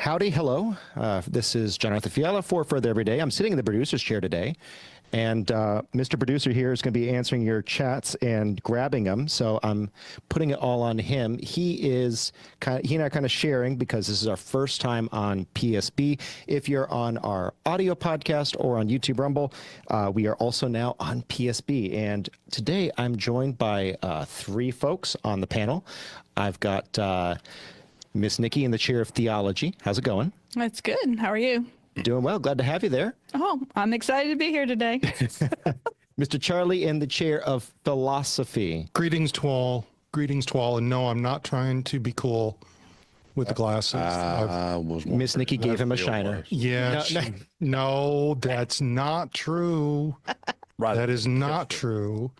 Howdy, hello. This is Jonathan Fiala for Further Every Day. I'm sitting in the producer's chair today, and Mr. Producer here is going to be answering your chats and grabbing them, so I'm putting it all on him. He and I are kind of sharing because this is our first time on PSB. If you're on our audio podcast or on YouTube Rumble, we are also now on PSB, and today I'm joined by three folks on the panel. I've got Miss Nikki in the chair of theology. How's it going? It's good. How are you? Doing well. Glad to have you there. Oh, I'm excited to be here today. Mr. Charlie in the chair of philosophy. Greetings to all. Greetings to all. And no, I'm not trying to be cool with the glasses. Miss Nikki gave him a shiner. Yeah. No, that's not true. Right. That is not true.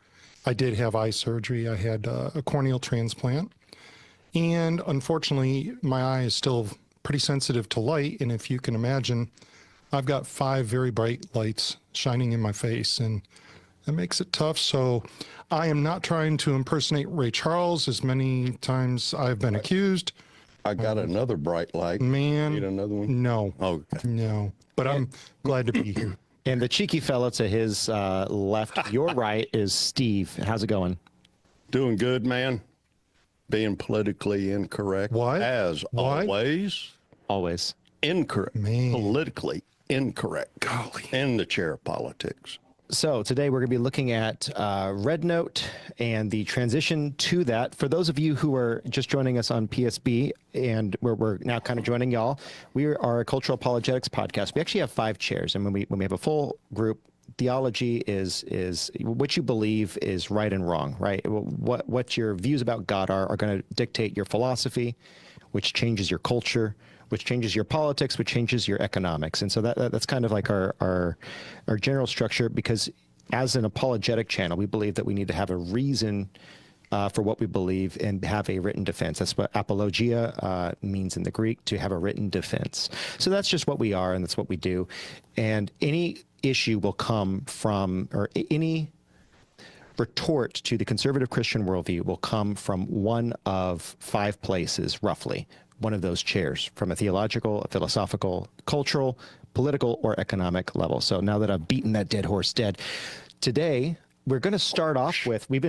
I did have eye surgery. I had a corneal transplant. And unfortunately, my eye is still pretty sensitive to light. And if you can imagine, I've got 5 very bright lights shining in my face, and that makes it tough. So I am not trying to impersonate Ray Charles as many times I've been accused. I got another bright light. Man, Need another one? no, Okay. no. But I'm glad to be here. And the cheeky fella to his left, your right, is Steve. How's it going? Doing good, man. Being politically incorrect. What? As What? always. Always. Incorrect. Man. Politically incorrect. Golly. In the chair of politics. So today we're going to be looking at Red Note and the transition to that. For those of you who are just joining us on PSB, and we're now kind of joining y'all, we are a cultural apologetics podcast. We actually have 5 chairs, and when we have a full group, theology is what you believe is right and wrong, right? What your views about God are going to dictate your philosophy, which changes your culture, which changes your politics, which changes your economics. And so that's kind of like our general structure, because as an apologetic channel, we believe that we need to have a reason for what we believe and have a written defense. That's what apologia means in the Greek, to have a written defense. So that's just what we are, and that's what we do. And any issue will come from, or any retort to the conservative Christian worldview will come from one of 5 places, roughly, one of those chairs, from a theological, a philosophical, cultural, political, or economic level. So now that I've beaten that dead horse dead, today we're going to start off with, we're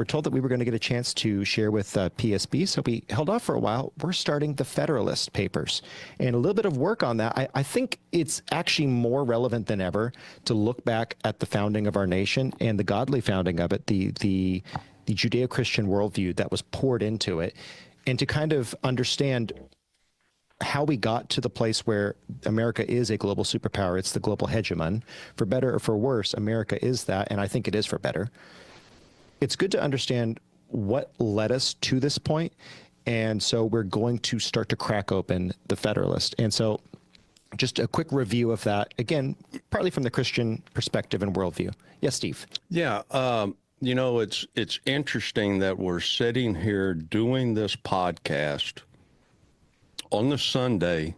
told that we were going to get a chance to share with PSB, so we held off for a while. We're starting the Federalist papers, and a little bit of work on that. I think it's actually more relevant than ever to look back at the founding of our nation and the godly founding of it, the Judeo-Christian worldview that was poured into it, and to kind of understand how we got to the place where America is a global superpower. It's the global hegemon. For better or for worse, America is that, and I think it is for better. It's good to understand what led us to this point, and so we're going to start to crack open the Federalist. And so just a quick review of that, again, partly from the Christian perspective and worldview. Yes, Steve? Yeah. You know, it's interesting that we're sitting here doing this podcast on the Sunday,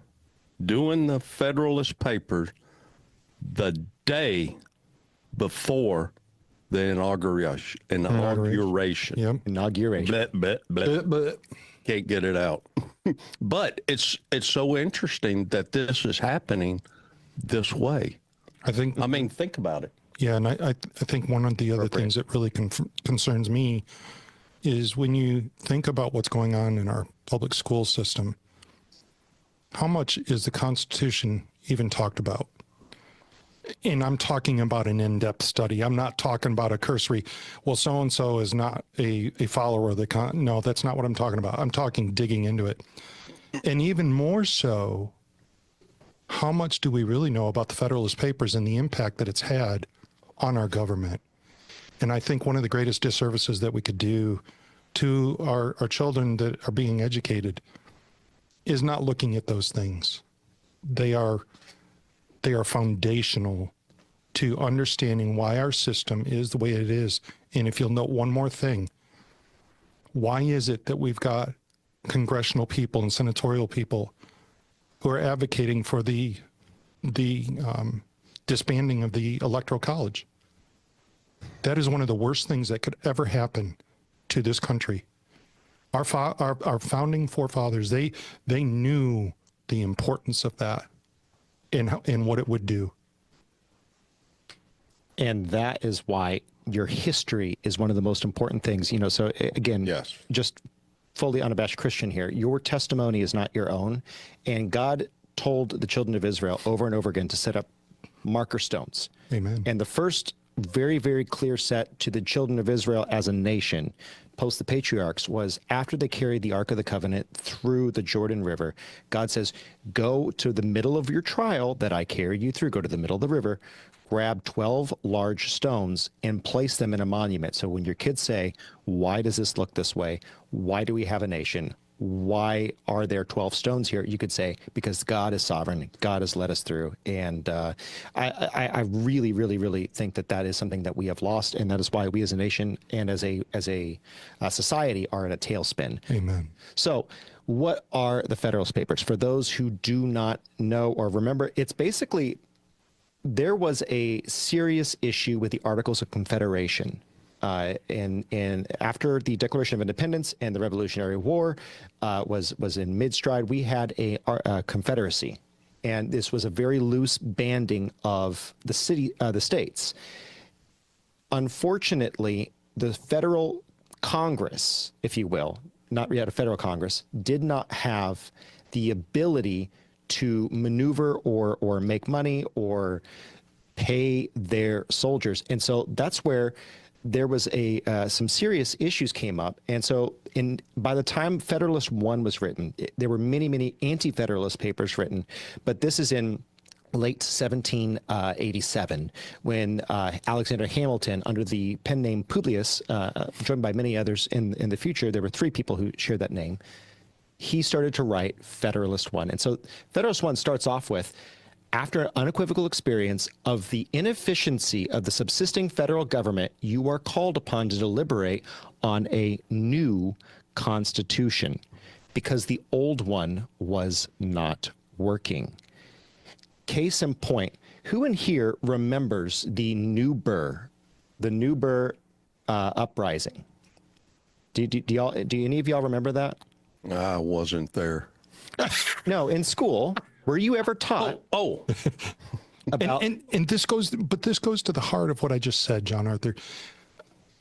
doing the Federalist papers the day before the inauguration. Yep. Inauguration. Bleh. Can't get it out. But it's so interesting that this is happening this way. I mean, think about it. Yeah, and I think one of the other things that really concerns me is when you think about what's going on in our public school system, how much is the Constitution even talked about? And I'm talking about an in-depth study. I'm not talking about a cursory, well, so-and-so is not a follower of the No, that's not what I'm talking about. I'm talking digging into it. And even more so, how much do we really know about the Federalist Papers and the impact that it's had on our government? And I think one of the greatest disservices that we could do to our children that are being educated is not looking at those things. They are foundational to understanding why our system is the way it is. And if you'll note one more thing, why is it that we've got congressional people and senatorial people who are advocating for the disbanding of the Electoral College? That is one of the worst things that could ever happen to this country. Our founding forefathers, they knew the importance of that and what it would do. And that is why your history is one of the most important things, you know. So again, Yes. Just fully unabashed Christian here. Your testimony is not your own. And God told the children of Israel over and over again to set up marker stones. Amen. And the first very, very clear set to the children of Israel as a nation, post the patriarchs, was after they carried the Ark of the Covenant through the Jordan River. God says, go to the middle of your trial that I carried you through, go to the middle of the river, grab 12 large stones and place them in a monument. So when your kids say, why does this look this way? Why do we have a nation? Why are there 12 stones here? You could say, because God is sovereign. God has led us through. And I really, really, really think that that is something that we have lost. And that is why we as a nation and as a society are in a tailspin. Amen. So what are the Federalist Papers? For those who do not know or remember, it's basically, there was a serious issue with the Articles of Confederation. And after the Declaration of Independence and the Revolutionary War was in mid-stride, we had a confederacy. And this was a very loose banding of the states. Unfortunately, the federal Congress, if you will, not yet a federal Congress, did not have the ability to maneuver or make money or pay their soldiers. And so that's where there was some serious issues came up. And so by the time Federalist 1 was written, there were many, many anti-Federalist papers written, but this is in late 1787 when Alexander Hamilton, under the pen name Publius, joined by many others in the future, there were 3 people who shared that name, he started to write Federalist 1. And so Federalist 1 starts off with, after an unequivocal experience of the inefficiency of the subsisting federal government, you are called upon to deliberate on a new constitution because the old one was not working. Case in point, who in here remembers the Newburgh uprising? Do any of y'all remember that? I wasn't there. No, in school. Were you ever taught? Oh. About and this goes to the heart of what I just said, John Arthur.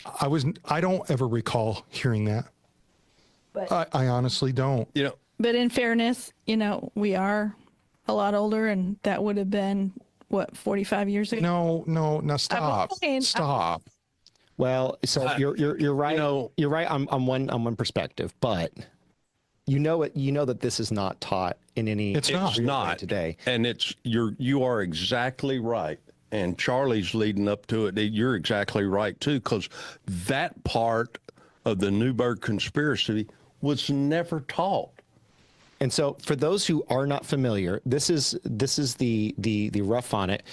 I don't ever recall hearing that. But I honestly don't. You know, but in fairness, you know, we are a lot older, and that would have been what, 45 years ago. No, stop. saying, Stop. Well, so you're right. You know, you're right on one perspective, but you know that this is not taught in any. It's not today. And you are exactly right. And Charlie's leading up to it. You're exactly right too, because that part of the Newburgh Conspiracy was never taught. And so, for those who are not familiar, this is the rough on it.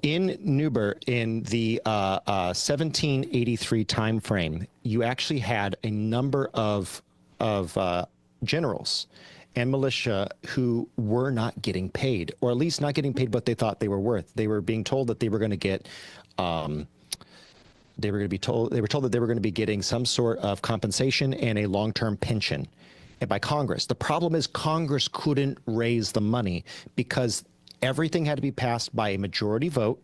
In Newburgh, in the 1783 time frame, you actually had a number of generals and militia who were not getting paid, or at least not getting paid what they thought they were worth. They were being told that they were going to get. They were told that they were going to be getting some sort of compensation and a long-term pension, and by Congress. The problem is Congress couldn't raise the money because everything had to be passed by a majority vote.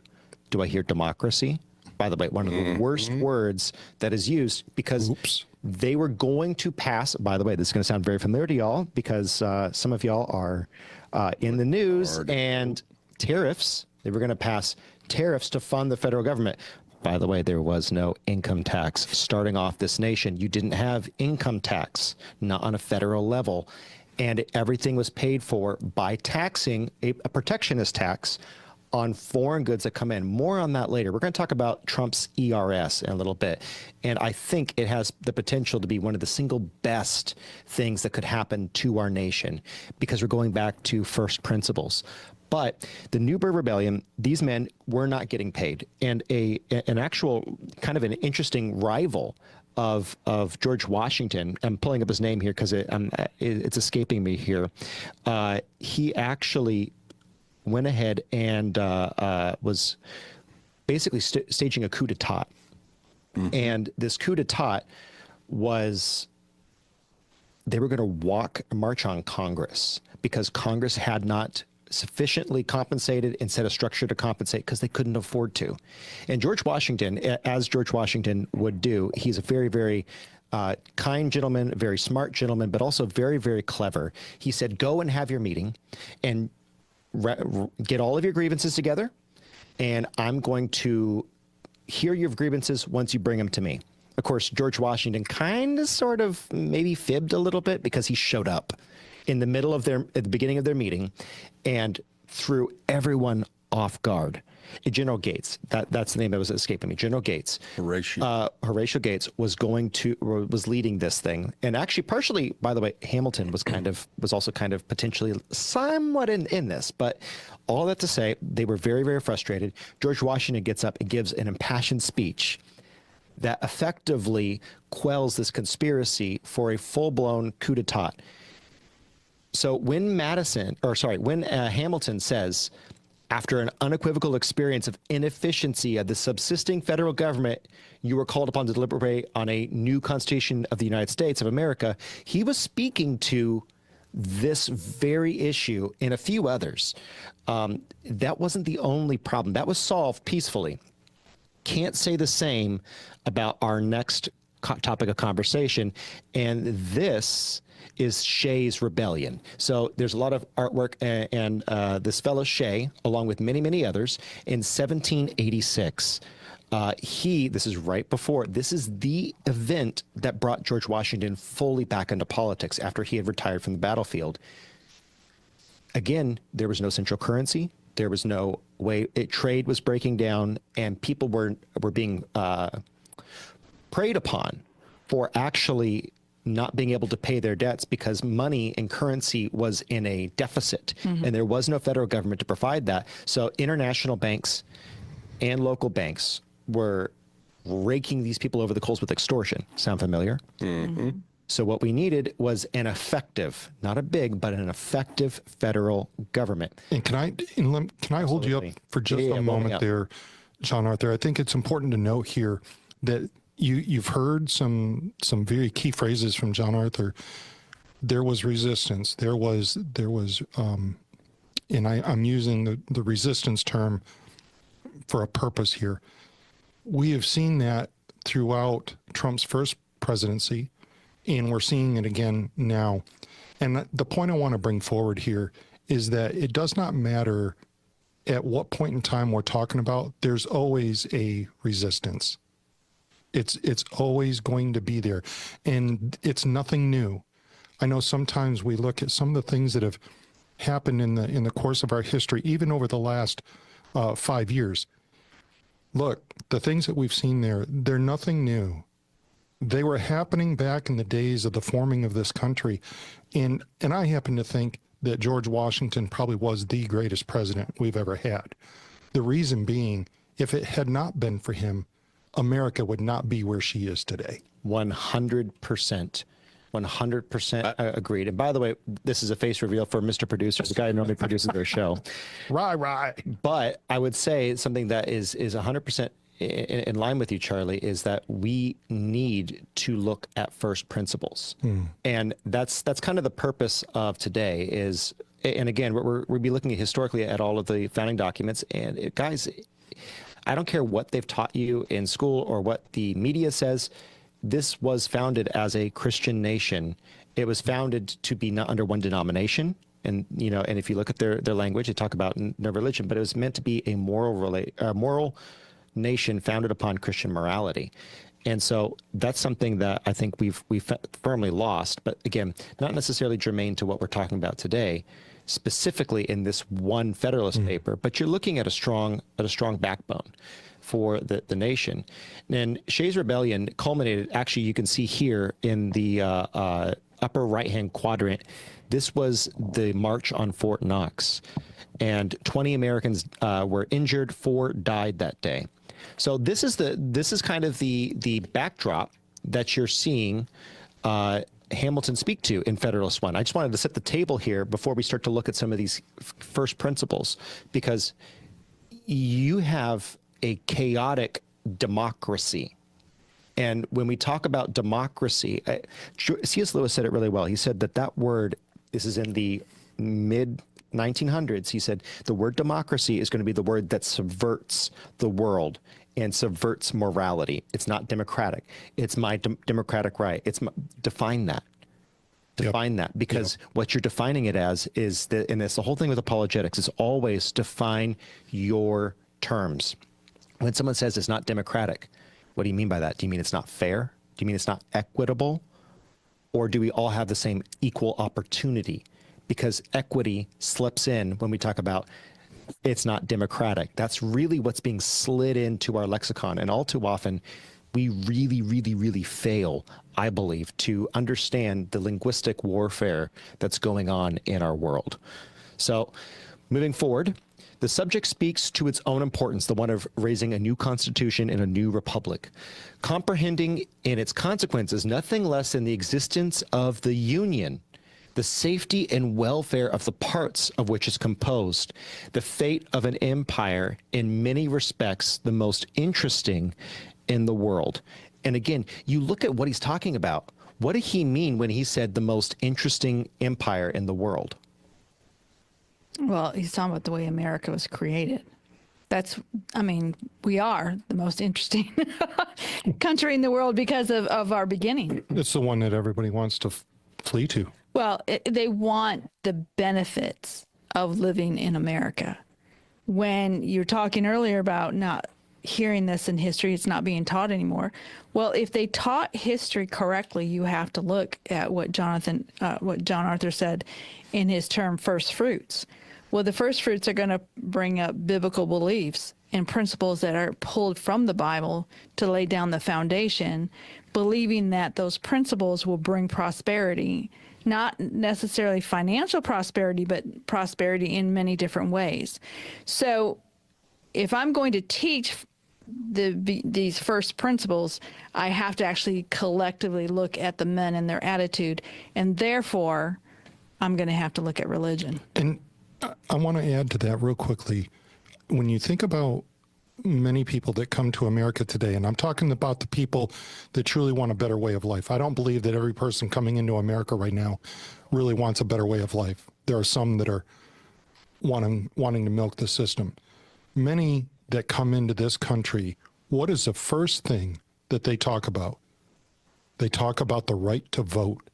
Do I hear democracy? By the way, one of the worst words that is used, because they were going to pass. By the way, this is going to sound very familiar to y'all because some of y'all are in the news, and tariffs. They were going to pass tariffs to fund the federal government. By the way, there was no income tax starting off this nation. You didn't have income tax, not on a federal level. And everything was paid for by taxing a protectionist tax on foreign goods that come in. More on that later. We're going to talk about Trump's ERS in a little bit. And I think it has the potential to be one of the single best things that could happen to our nation because we're going back to first principles. But the Newburgh Rebellion, these men were not getting paid. And an actual kind of an interesting rival of George Washington, I'm pulling up his name here because it's escaping me here. He actually went ahead and was basically staging a coup d'etat. And this coup d'etat was they were going to march on Congress because Congress had not sufficiently compensated and set a structure to compensate because they couldn't afford to. And George Washington, as George Washington would do, he's a very, very kind gentleman, very smart gentleman, but also very, very clever. He said, go and have your meeting and get all of your grievances together, and I'm going to hear your grievances once you bring them to me. Of course, George Washington kind of sort of maybe fibbed a little bit because he showed up in the middle of at the beginning of their meeting and threw everyone off guard. General Gates, that's the name that was escaping me. General Gates, Horatio Gates was leading this thing, and actually, partially, by the way, Hamilton was also kind of potentially somewhat in this. But all that to say, they were very, very frustrated. George Washington gets up and gives an impassioned speech that effectively quells this conspiracy for a full-blown coup d'état. So when Hamilton says, after an unequivocal experience of inefficiency of the subsisting federal government, you were called upon to deliberate on a new Constitution of the United States of America, he was speaking to this very issue and a few others. That wasn't the only problem. That was solved peacefully. Can't say the same about our next topic of conversation, and this is Shay's rebellion. So there's a lot of artwork, and this fellow Shay, along with many, many others, in 1786, this is the event that brought George Washington fully back into politics after he had retired from the battlefield. Again, there was no central currency. There was no way, trade was breaking down, and people were being preyed upon for actually not being able to pay their debts because money and currency was in a deficit, and there was no federal government to provide that. So international banks and local banks were raking these people over the coals with extortion. Sound familiar? Mm-hmm. So what we needed was an effective, not a big, but an effective federal government. And can I hold you up for just a moment there, John Arthur? I think it's important to note here that you've heard some very key phrases from John Arthur. There was resistance. There was, and I'm using the resistance term for a purpose here. We have seen that throughout Trump's first presidency, and we're seeing it again now. And the point I want to bring forward here is that it does not matter at what point in time we're talking about, there's always a resistance. It's always going to be there, and it's nothing new. I know sometimes we look at some of the things that have happened in the course of our history, even over the last 5 years. Look, the things that we've seen there, they're nothing new. They were happening back in the days of the forming of this country, and I happen to think that George Washington probably was the greatest president we've ever had. The reason being, if it had not been for him, America would not be where she is today. 100%. 100% agreed. And by the way, this is a face reveal for Mr. Producer, the guy who normally produces their show. Right. But I would say something that is 100% in line with you, Charlie, is that we need to look at first principles. And that's kind of the purpose of today is, and again, we'll be looking historically at all of the founding documents. And guys, I don't care what they've taught you in school or what the media says. This was founded as a Christian nation. It was founded to be not under one denomination. And, and if you look at their language, they talk about no religion, but it was meant to be a moral nation founded upon Christian morality. And so that's something that I think we've firmly lost, but again, not necessarily germane to what we're talking about today, specifically in this one Federalist paper, but you're looking at a strong backbone for the nation. And Shay's rebellion culminated, actually, you can see here in the upper right-hand quadrant, this was the march on Fort Knox, and 20 Americans were injured, 4 died that day. So this is kind of the backdrop that you're seeing Hamilton speak to in Federalist 1. I just wanted to set the table here before we start to look at some of these first principles, because you have a chaotic democracy And when we talk about democracy, C.S. Lewis said it really well. He said that word, this is in the mid 1900s, he said the word democracy is going to be the word that subverts the world and subverts morality. It's not democratic. It's my democratic right. Define that. Define that, because what you're defining it as is that, and it's the whole thing with apologetics, is always define your terms. When someone says it's not democratic, what do you mean by that? Do you mean it's not fair? Do you mean it's not equitable? Or do we all have the same equal opportunity? Because equity slips in when we talk about it's not democratic. That's really what's being slid into our lexicon. And all too often, we really, really, really fail, I believe, to understand the linguistic warfare that's going on in our world. So moving forward, the subject speaks to its own importance, the one of raising a new constitution and a new republic, comprehending in its consequences nothing less than the existence of the Union, the safety and welfare of the parts of which is composed, the fate of an empire, in many respects the most interesting in the world. And again, you look at what he's talking about. What did he mean when he said the most interesting empire in the world? Well, he's talking about the way America was created. We are the most interesting country in the world because of our beginning. It's the one that everybody wants to flee to. Well, they want the benefits of living in America. When you're talking earlier about not hearing this in history, it's not being taught anymore. Well, if they taught history correctly, you have to look at what John Arthur said in his term first fruits. Well, the first fruits are going to bring up biblical beliefs and principles that are pulled from the Bible to lay down the foundation, believing that those principles will bring prosperity, not necessarily financial prosperity, but prosperity in many different ways. So if I'm going to teach these first principles, I have to actually collectively look at the men and their attitude, and therefore I'm going to have to look at religion. And I want to add to that real quickly. When you think about many people that come to America today, and I'm talking about the people that truly want a better way of life. I don't believe that every person coming into America right now really wants a better way of life. There are some that are wanting to milk the system. Many that come into this country, what is the first thing that they talk about? They talk about the right to vote.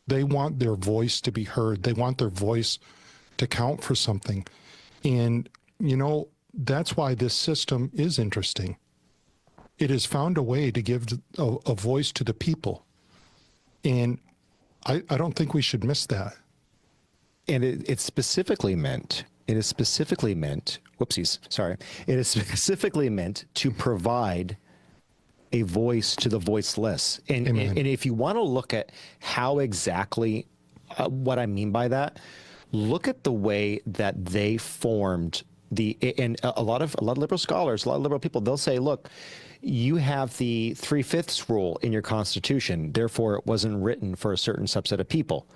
They want their voice to be heard. They want their voice to count for something. And, that's why this system is interesting. It has found a way to give a voice to the people. And I don't think we should miss that. And it is specifically meant to provide a voice to the voiceless. And if you want to look at how exactly what I mean by that, look at the way that they formed and a lot of liberal scholars, a lot of liberal people, they'll say, look, you have the 3/5 rule in your Constitution, therefore it wasn't written for a certain subset of people.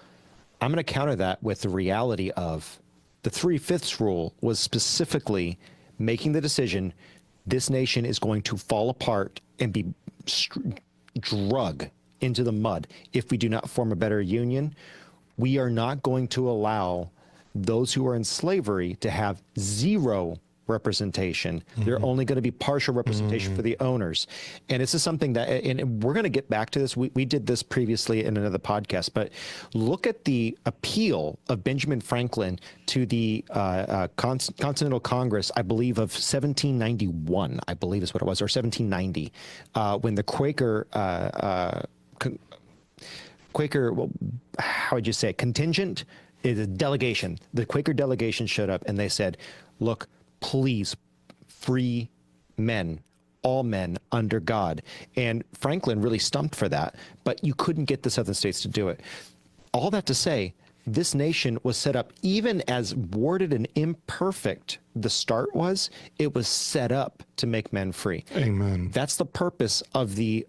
I'm going to counter that with the reality of the 3/5 rule was specifically making the decision this nation is going to fall apart and be drug into the mud if we do not form a better union. We are not going to allow those who are in slavery to have zero representation. They're only going to be partial representation for the owners. And this is something that, and we're going to get back to this. We did this previously in another podcast, but look at the appeal of Benjamin Franklin to the Continental Congress, I believe of 1791, I believe is what it was, or 1790, when the Quaker, well, how would you say it? Contingent is a delegation. The Quaker delegation showed up and they said, look, please free men, all men under God. And Franklin really stumped for that, but you couldn't get the southern states to do it. All that to say, this nation was set up, even as worded and imperfect the start was, it was set up to make men free. Amen. That's the purpose of the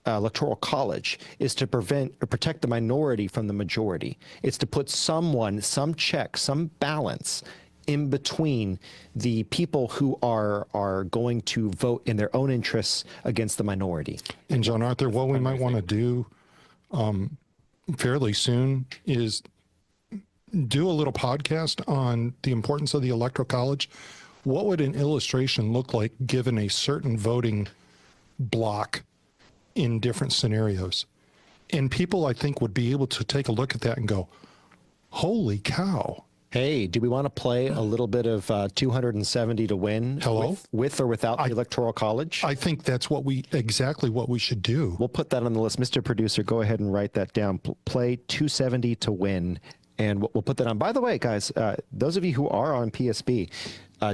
Electoral College, is to protect the minority from the majority. It's to put some check, some balance in between the people who are going to vote in their own interests against the minority. And John Arthur, what we might want to do fairly soon is do a little podcast on the importance of the Electoral College. What would an illustration look like given a certain voting block in different scenarios? And people, I think, would be able to take a look at that and go, holy cow. Hey, do we want to play a little bit of 270 to win? Hello? With or without the Electoral College? I think that's exactly what we should do. We'll put that on the list. Mr. Producer, go ahead and write that down. Play 270 to win. And we'll put that on. By the way, guys, those of you who are on PSB,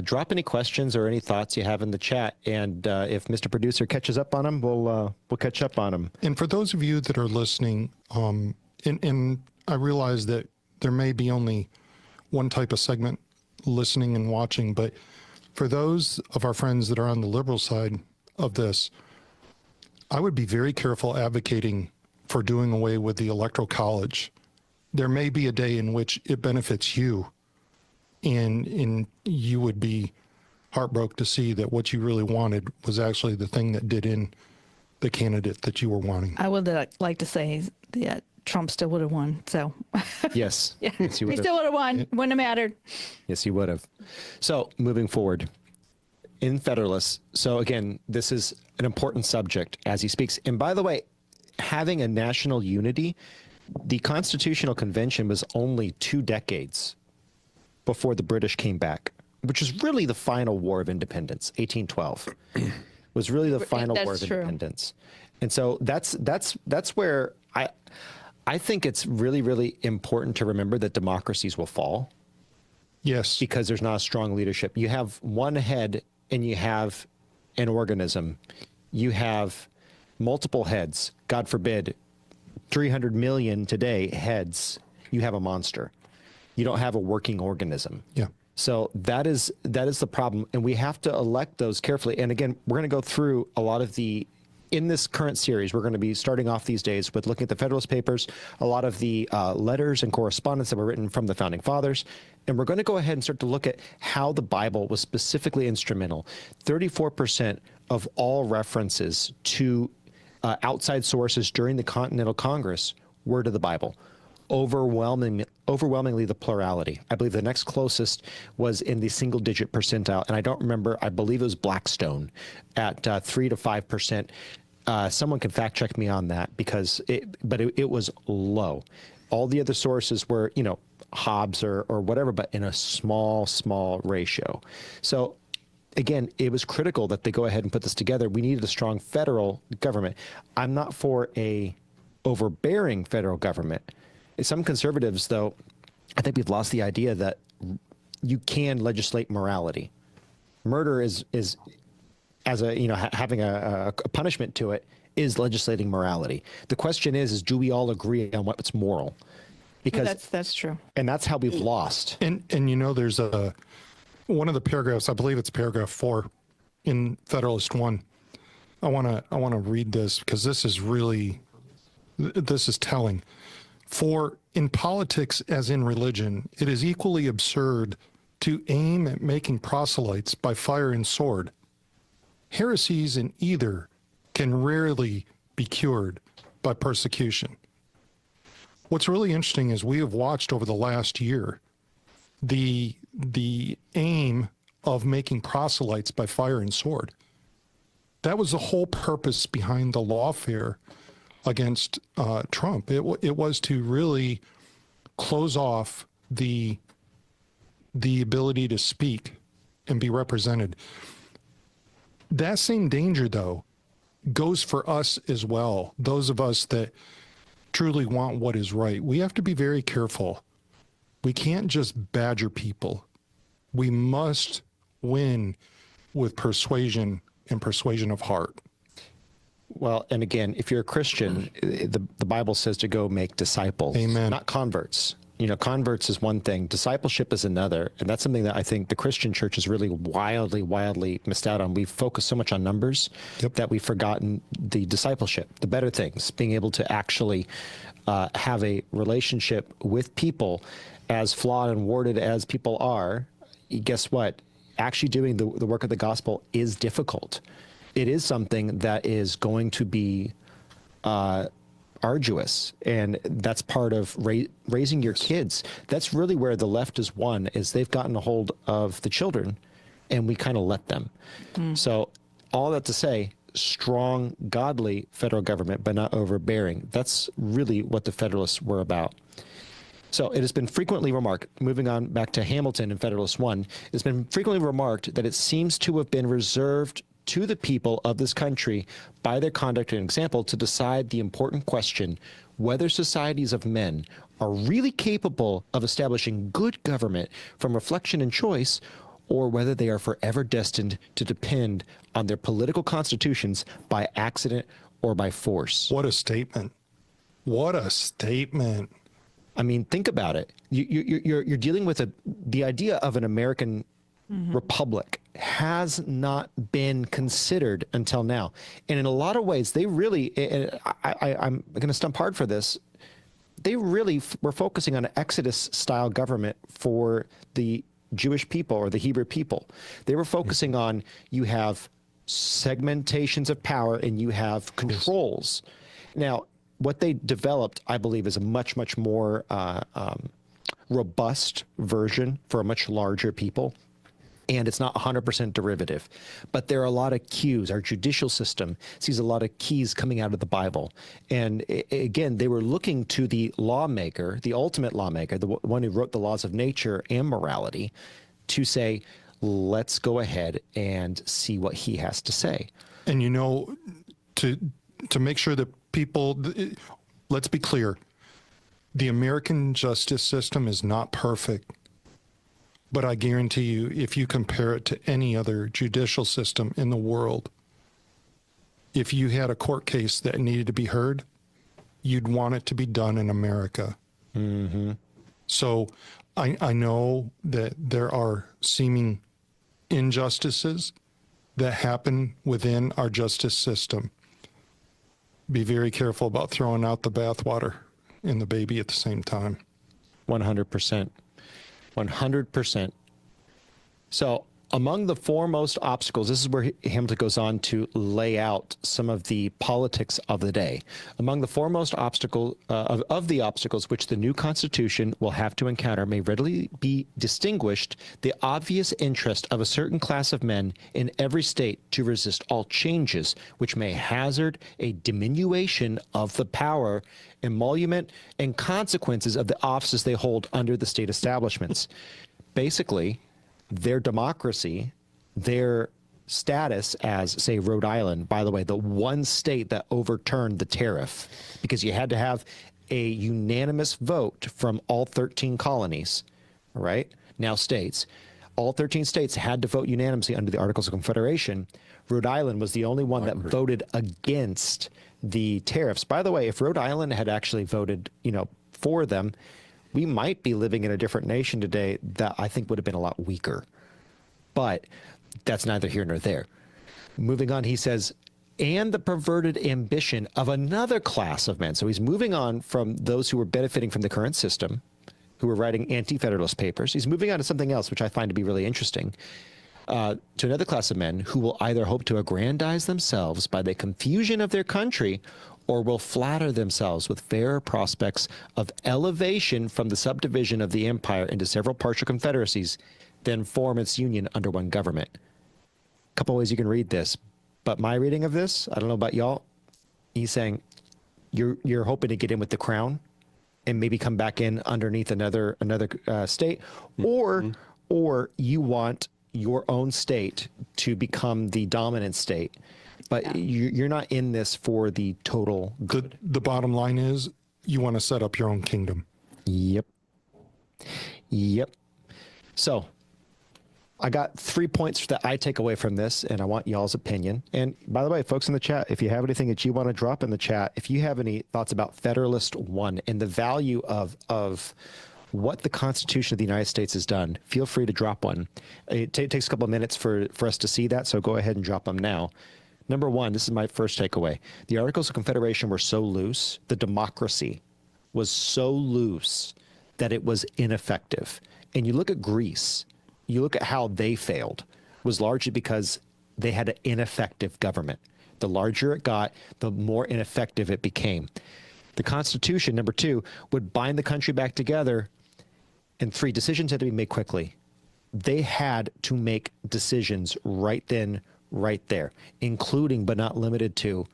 drop any questions or any thoughts you have in the chat. And if Mr. Producer catches up on them, we'll catch up on them. And for those of you that are listening, and I realize that there may be only one type of segment listening and watching, but for those of our friends that are on the liberal side of this, I would be very careful advocating for doing away with the Electoral College. There may be a day in which it benefits you, and you would be heartbroken to see that what you really wanted was actually the thing that did in the candidate that you were wanting. I would like to say that Trump still would have won. So yes, yeah, yes, he still would have won. Wouldn't have mattered. Yes, he would have. So moving forward in Federalist. So again, this is an important subject as he speaks. And by the way, having a national unity, the Constitutional Convention was only 2 decades before the British came back, which is really the final War of Independence. 1812 was really the final War of Independence. And so that's where I think it's really, really important to remember that democracies will fall. Yes. Because there's not a strong leadership. You have one head and you have an organism. You have multiple heads. God forbid, 300 million today heads. You have a monster. You don't have a working organism. Yeah. So that is the problem. And we have to elect those carefully. And again, we're going to go through a lot of in this current series, we're going to be starting off these days with looking at the Federalist Papers, a lot of the letters and correspondence that were written from the Founding Fathers. And we're going to go ahead and start to look at how the Bible was specifically instrumental. 34% of all references to outside sources during the Continental Congress were to the Bible. Overwhelmingly the plurality. I believe the next closest was in the single-digit percentile, and I don't remember. I believe it was Blackstone at 3 to 5%. Someone can fact check me on that because it was low. All the other sources were, Hobbes or whatever, but in a small ratio. So again, it was critical that they go ahead and put this together. We needed a strong federal government. I'm not for a overbearing federal government. Some conservatives, though, I think we've lost the idea that you can legislate morality. Murder is as having a punishment to it is legislating morality. The question is do we all agree on what's moral? Because that's true. And that's how we've lost. And there's one of the paragraphs, I believe it's paragraph 4 in Federalist 1. I want to read this because this is telling. For in politics as in religion, it is equally absurd to aim at making proselytes by fire and sword. Heresies in either can rarely be cured by persecution. What's really interesting is we have watched over the last year the aim of making proselytes by fire and sword. That was the whole purpose behind the lawfare against Trump. It was to really close off the ability to speak and be represented. That same danger, though, goes for us as well. Those of us that truly want what is right. We have to be very careful. We can't just badger people. We must win with persuasion and persuasion of heart. Well, and again, if you're a Christian, the Bible says to go make disciples, Amen. Not converts. Converts is one thing, discipleship is another, and that's something that I think the Christian church has really wildly missed out on. We've focused so much on numbers that we've forgotten the discipleship, the better things, being able to actually have a relationship with people, as flawed and warted as people are. guess what? Actually doing the work of the gospel is difficult. It is something that is going to be arduous, and that's part of raising your kids. That's really where the left has won, is they've gotten a hold of the children, and we kind of let them. So all that to say, strong, godly federal government, but not overbearing. That's really what the Federalists were about. So it has been frequently remarked, moving on back to Hamilton and Federalist 1, it's been frequently remarked that it seems to have been reserved to the people of this country by their conduct and example to decide the important question whether societies of men are really capable of establishing good government from reflection and choice, or whether they are forever destined to depend on their political constitutions by accident or by force. What a statement. What a statement. I mean, think about it. You're dealing with the idea of an American republic has not been considered until now. And in a lot of ways, they really, and I'm going to stump hard for this, they really were focusing on an Exodus-style government for the Jewish people or the Hebrew people. They were focusing on, you have segmentations of power and you have controls. Now, what they developed, I believe, is a much, much more robust version for a much larger people. And it's not 100% derivative. But there are a lot of cues. Our judicial system sees a lot of keys coming out of the Bible. And again, they were looking to the lawmaker, the ultimate lawmaker, the one who wrote the laws of nature and morality, to say, let's go ahead and see what he has to say. And, you know, to make sure that people, let's be clear, the American justice system is not perfect. But I guarantee you, if you compare it to any other judicial system in the world, if you had a court case that needed to be heard, you'd want it to be done in America. So I know that there are seeming injustices that happen within our justice system. Be very careful about throwing out the bathwater and the baby at the same time. 100%. 100%. So among the foremost obstacles, this is where Hamilton goes on to lay out some of the politics of the day. Among the foremost obstacle of the obstacles which the new Constitution will have to encounter may readily be distinguished the obvious interest of a certain class of men in every state to resist all changes which may hazard a diminution of the power, emolument, and consequences of the offices they hold under the state establishments. Basically, their democracy, their status as, say, Rhode Island, by the way, the one state that overturned the tariff, because you had to have a unanimous vote from all 13 colonies, right? Now states. All 13 states had to vote unanimously under the Articles of Confederation. Rhode Island was the only one that voted against the tariffs. By the way, if Rhode Island had actually voted, for them, we might be living in a different nation today that I think would have been a lot weaker. But that's neither here nor there. Moving on, he says, and the perverted ambition of another class of men. So he's moving on from those who were benefiting from the current system, who were writing anti-federalist papers. He's moving on to something else, which I find to be really interesting, to another class of men who will either hope to aggrandize themselves by the confusion of their country, or will flatter themselves with fairer prospects of elevation from the subdivision of the empire into several partial confederacies, then form its union under one government. A couple ways you can read this, but my reading of this, I don't know about y'all, he's saying you're hoping to get in with the crown and maybe come back in underneath another state, or you want your own state to become the dominant state. But you're not in this for the total good. The bottom line is you want to set up your own kingdom. Yep. So I got 3 points that I take away from this, and I want y'all's opinion. And by the way, folks in the chat, if you have anything that you want to drop in the chat, if you have any thoughts about Federalist 1 and the value of what the Constitution of the United States has done, feel free to drop one. It takes a couple of minutes for us to see that, so go ahead and drop them now. Number one, this is my first takeaway. The Articles of Confederation were so loose, the democracy was so loose that it was ineffective. And you look at Greece, you look at how they failed, was largely because they had an ineffective government. The larger it got, the more ineffective it became. The Constitution, number 2, would bind the country back together, and 3, decisions had to be made quickly. They had to make decisions right then, right there, including but not limited to,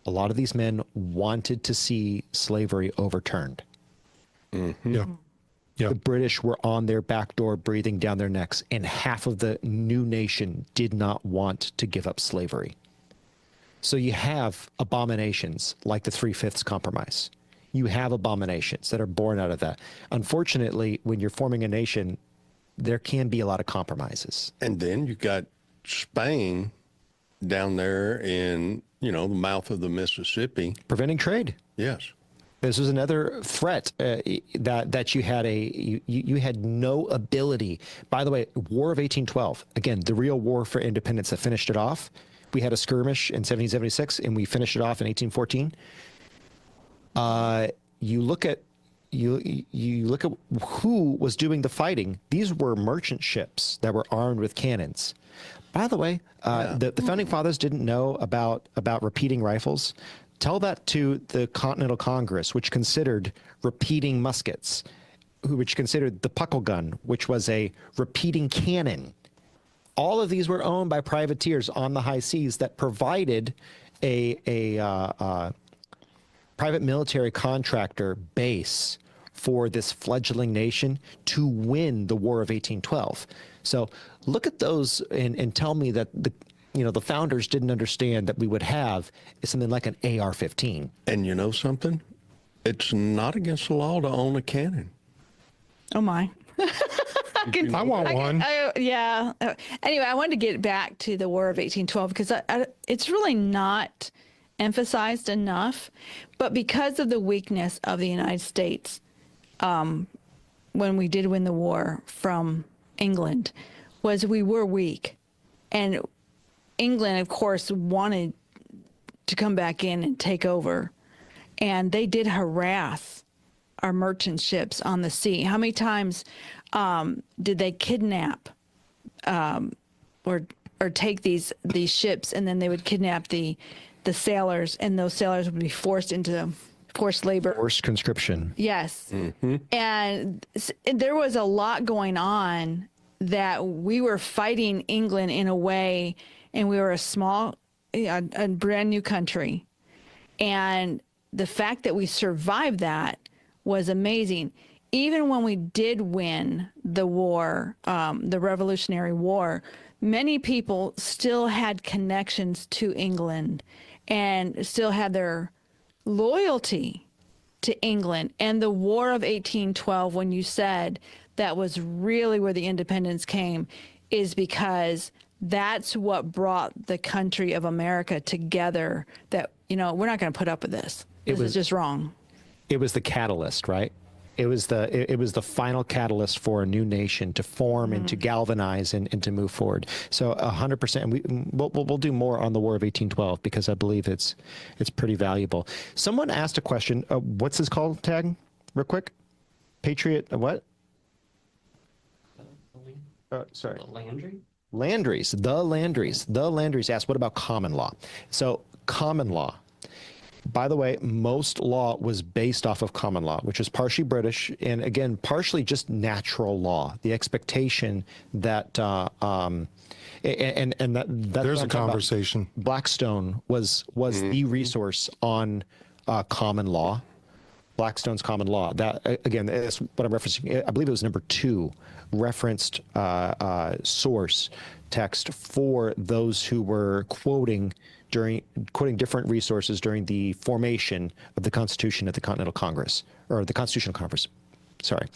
a lot of these men wanted to see slavery overturned. Mm-hmm. Yeah. Yeah. The British were on their back door breathing down their necks, and half of the new nation did not want to give up slavery. So you have abominations like the 3/5 Compromise. You have abominations that are born out of that. Unfortunately, when you're forming a nation, there can be a lot of compromises. And then you got Spain down there in, the mouth of the Mississippi. Preventing trade. Yes. This was another threat that you had you had no ability. By the way, War of 1812, again, the real war for independence that finished it off. We had a skirmish in 1776, and we finished it off in 1814. You look at who was doing the fighting. These were merchant ships that were armed with cannons. By the way, the founding fathers didn't know about repeating rifles. Tell that to the Continental Congress, which considered repeating muskets, which considered the puckle gun, which was a repeating cannon. All of these were owned by privateers on the high seas that provided a private military contractor base for this fledgling nation to win the War of 1812. So look at those and tell me that the founders didn't understand that we would have something like an AR-15. And you know something? It's not against the law to own a cannon. Oh my. I want one. Yeah. Anyway, I wanted to get back to the War of 1812 because it's really not emphasized enough. But because of the weakness of the United States, when we did win the war from England, was we were weak. And England, of course, wanted to come back in and take over. And they did harass our merchant ships on the sea. How many times did they kidnap or take these ships, and then they would kidnap the sailors, and those sailors would be forced into forced labor. Forced conscription. Yes. Mm-hmm. And there was a lot going on that we were fighting England in a way, and we were a brand new country. And the fact that we survived that was amazing. Even when we did win the war, the Revolutionary War, many people still had connections to England and still had their loyalty to England. And the War of 1812, when you said that was really where the independence came, is because that's what brought the country of America together, that, we're not going to put up with this. This is just wrong. It was the catalyst, right? It was the final catalyst for a new nation to form and to galvanize and to move forward. So 100%. And we'll do more on the War of 1812 because I believe it's pretty valuable. Someone asked a question. What's this called? Tag, real quick. Patriot. What? Sorry. Landry. Landry's. The Landry's asked, what about common law? So common law. By the way, most law was based off of common law, which is partially British and, again, partially just natural law. The expectation that there's a conversation. Blackstone was the resource on common law. Blackstone's common law. That, again, that's what I'm referencing. I believe it was number 2 referenced source text for those who were quoting different resources during the formation of the Constitution at the Continental Congress, or the Constitutional Conference. Sorry.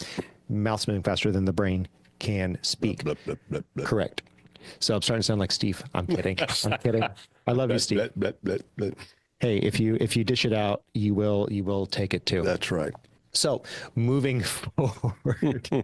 Mouth's moving faster than the brain can speak. Blah, blah, blah, blah. Correct. So I'm starting to sound like Steve. I'm kidding. I'm kidding. I love you, Steve. Blah, blah, blah, blah. Hey, if you dish it out, you will take it too. That's right. So moving forward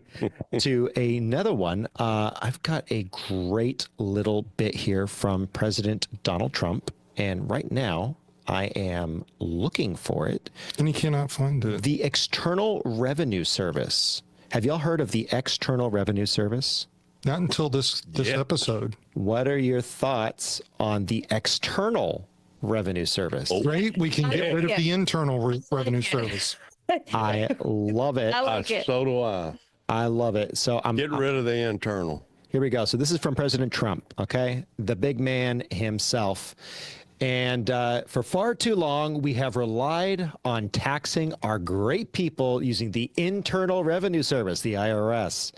to another one, I've got a great little bit here from President Donald Trump. And right now, I am looking for it. And you cannot find it. The External Revenue Service. Have y'all heard of the External Revenue Service? Not until this episode. What are your thoughts on the external revenue service? Great. We can get rid of the internal revenue service. I love it. I like it. So do I. I love it. So Get rid of the internal. Here we go. So this is from President Trump, okay? The big man himself. And for far too long, we have relied on taxing our great people using the Internal Revenue Service, the IRS.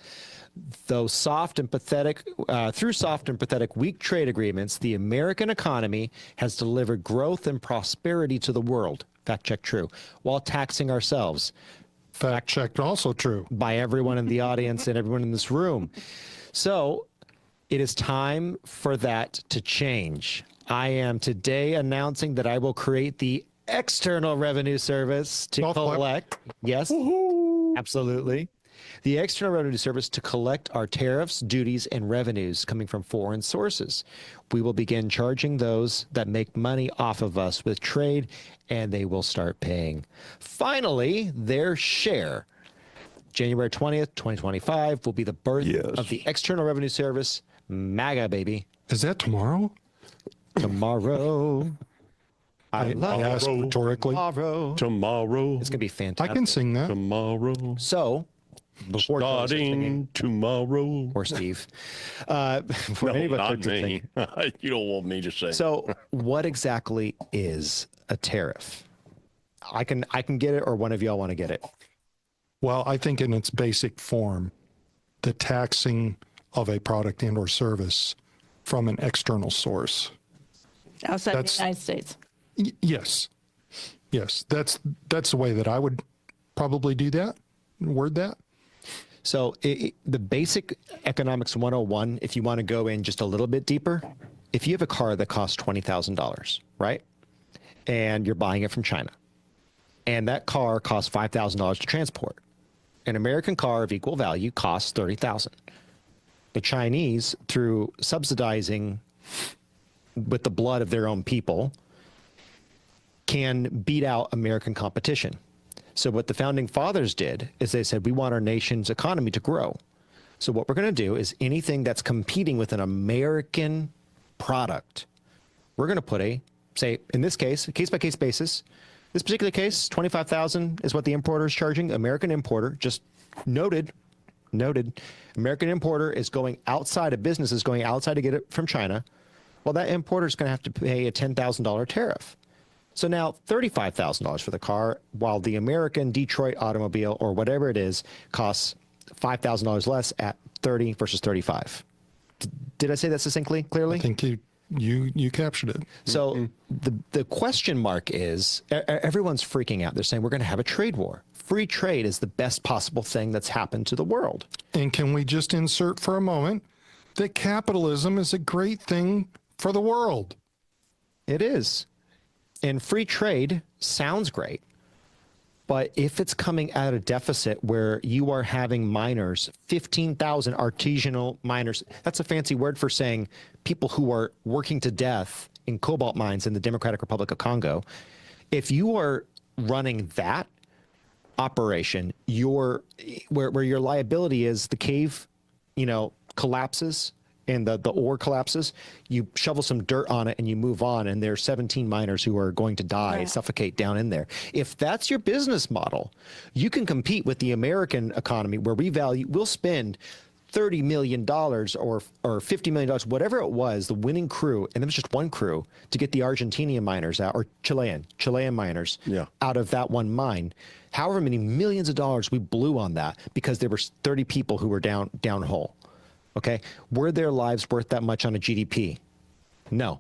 Through soft and pathetic weak trade agreements, the American economy has delivered growth and prosperity to the world. Fact check true. While taxing ourselves. Fact checked also true. By everyone in the audience and everyone in this room. So it is time for that to change. I am today announcing that I will create the External Revenue Service to collect. Yes, absolutely. The External Revenue Service to collect our tariffs, duties, and revenues coming from foreign sources. We will begin charging those that make money off of us with trade, and they will start paying. Finally, their share. January 20th, 2025 will be the birth of the External Revenue Service. MAGA, baby. Is that tomorrow? Tomorrow. I asked rhetorically. Tomorrow. It's going to be fantastic. I can sing that. Tomorrow. So, before Starting tomorrow. or Steve. No, not me. You don't want me to say. So, what exactly is a tariff? I can get it, or one of y'all want to get it. Well, I think in its basic form, the taxing of a product and or service from an external source. Outside the United States. Yes. Yes. That's the way that I would probably do that, word that. So the basic economics 101, if you want to go in just a little bit deeper, if you have a car that costs $20,000, right? And you're buying it from China, and that car costs $5,000 to transport. An American car of equal value costs $30,000. The Chinese, through subsidizing with the blood of their own people, can beat out American competition. So what the founding fathers did is they said, we want our nation's economy to grow. So what we're going to do is anything that's competing with an American product, we're going to put say, in this case, a case-by-case basis. This particular case, $25,000 is what the importer is charging. American importer, just noted, American importer is going outside, a business is going outside to get it from China. Well, that importer is going to have to pay a $10,000 tariff. So now $35,000 for the car, while the American Detroit automobile or whatever it is costs $5,000 less at 30 versus 35. Did I say that succinctly, clearly? I think you captured it. So the question mark is, everyone's freaking out. They're saying we're going to have a trade war. Free trade is the best possible thing that's happened to the world. And can we just insert for a moment that capitalism is a great thing for the world? It is. And free trade sounds great. But if it's coming at a deficit where you are having miners, 15,000 artisanal miners, that's a fancy word for saying people who are working to death in cobalt mines in the Democratic Republic of Congo. If you are running that operation, where your liability is the cave, collapses and the ore collapses, you shovel some dirt on it and you move on, and there's 17 miners who are going to die, suffocate down in there. If that's your business model, you can compete with the American economy where we'll spend $30 million or $50 million, whatever it was, the winning crew, and it was just one crew, to get the Argentinian miners out, or Chilean miners out of that one mine. However many millions of dollars we blew on that because there were 30 people who were down hole. Okay. Were their lives worth that much on a GDP? No.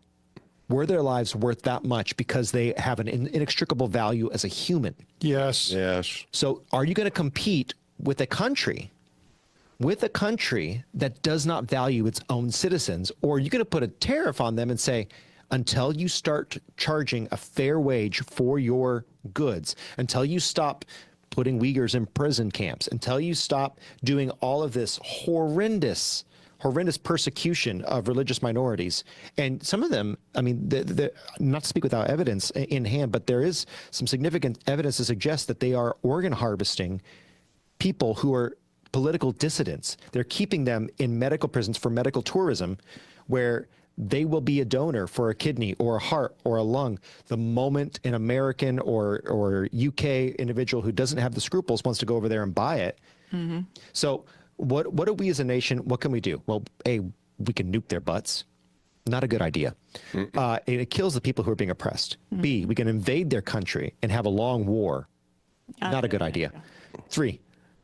Were their lives worth that much because they have an inextricable value as a human? Yes. Yes. So are you going to compete with a country that does not value its own citizens? Or are you going to put a tariff on them and say, until you start charging a fair wage for your goods, until you stop putting Uyghurs in prison camps, until you stop doing all of this horrendous persecution of religious minorities. And some of them, I mean, not to speak without evidence in hand, but there is some significant evidence to suggest that they are organ harvesting people who are political dissidents. They're keeping them in medical prisons for medical tourism, where they will be a donor for a kidney or a heart or a lung the moment an American or UK individual who doesn't have the scruples wants to go over there and buy it. So what do we as a nation, what can we do? Well, A, we can nuke their butts. Not a good idea. It kills the people who are being oppressed. B, we can invade their country and have a long war. Not a good idea. 3,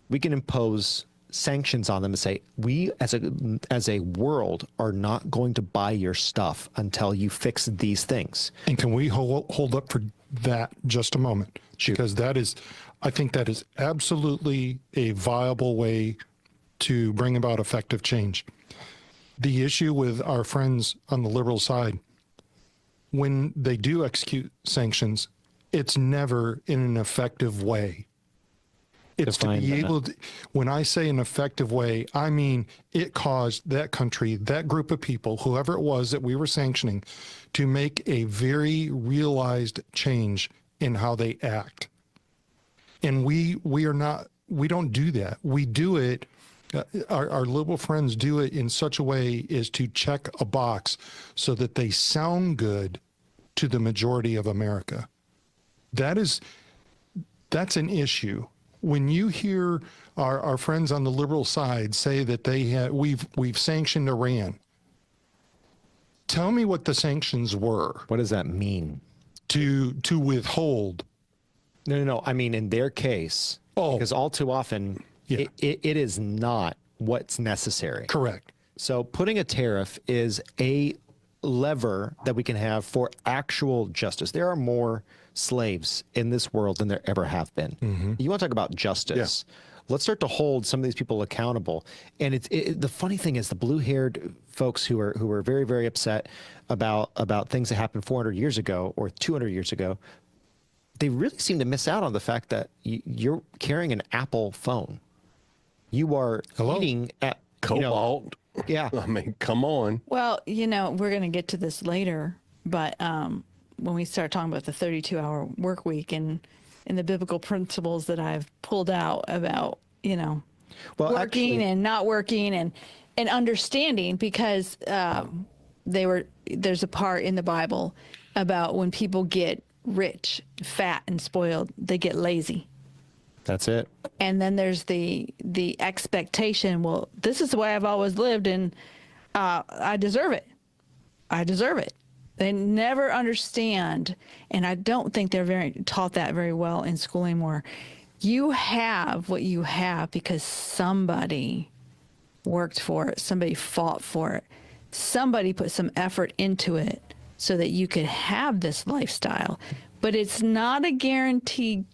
we can impose sanctions on them and say, we as a world are not going to buy your stuff until you fix these things. And can we hold up for that just a moment? Shoot. Because I think that is absolutely a viable way to bring about effective change. The issue with our friends on the liberal side, when they do execute sanctions, it's never in an effective way. It's Define to be that. able to, when I say an effective way, I mean it caused that country, that group of people, whoever it was that we were sanctioning, to make a very realized change in how they act. And we don't do that. We do it, our liberal friends do it in such a way as to check a box so that they sound good to the majority of America. That's an issue. When you hear our friends on the liberal side say that we've sanctioned Iran, tell me what the sanctions were. What does that mean? To withhold. No. I mean, in their case, because all too often, Yeah. it is not what's necessary. Correct. So putting a tariff is a lever that we can have for actual justice. There are more slaves in this world than there ever have been. You want to talk about justice? Let's start to hold some of these people accountable. And the funny thing is, the blue-haired folks who are very, very upset about things that happened 400 years ago or 200 years ago, they really seem to miss out on the fact that you're carrying an Apple phone. You are eating at Cobalt. Yeah. I mean, come on. Well, we're going to get to this later, but when we start talking about the 32-hour work week and the biblical principles that I've pulled out about, working and not working and understanding, because there's a part in the Bible about when people get rich, fat, and spoiled, they get lazy. That's it. And then there's the expectation, well, this is the way I've always lived, and I deserve it. I deserve it. They never understand, and I don't think they're taught that very well in school anymore. You have what you have because somebody worked for it, somebody fought for it, somebody put some effort into it so that you could have this lifestyle. But it's not a guaranteed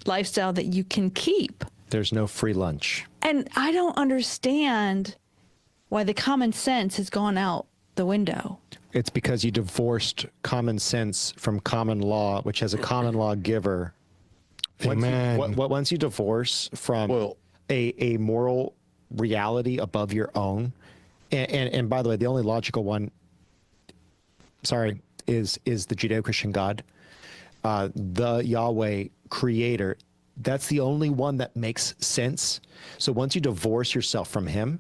lifestyle that you can keep. There's no free lunch. And I don't understand why the common sense has gone out the window. It's because you divorced common sense from common law, which has a common law giver. Amen. Once you divorce from a moral reality above your own, and by the way, the only logical one, is the Judeo-Christian God, the Yahweh creator. That's the only one that makes sense. So once you divorce yourself from him,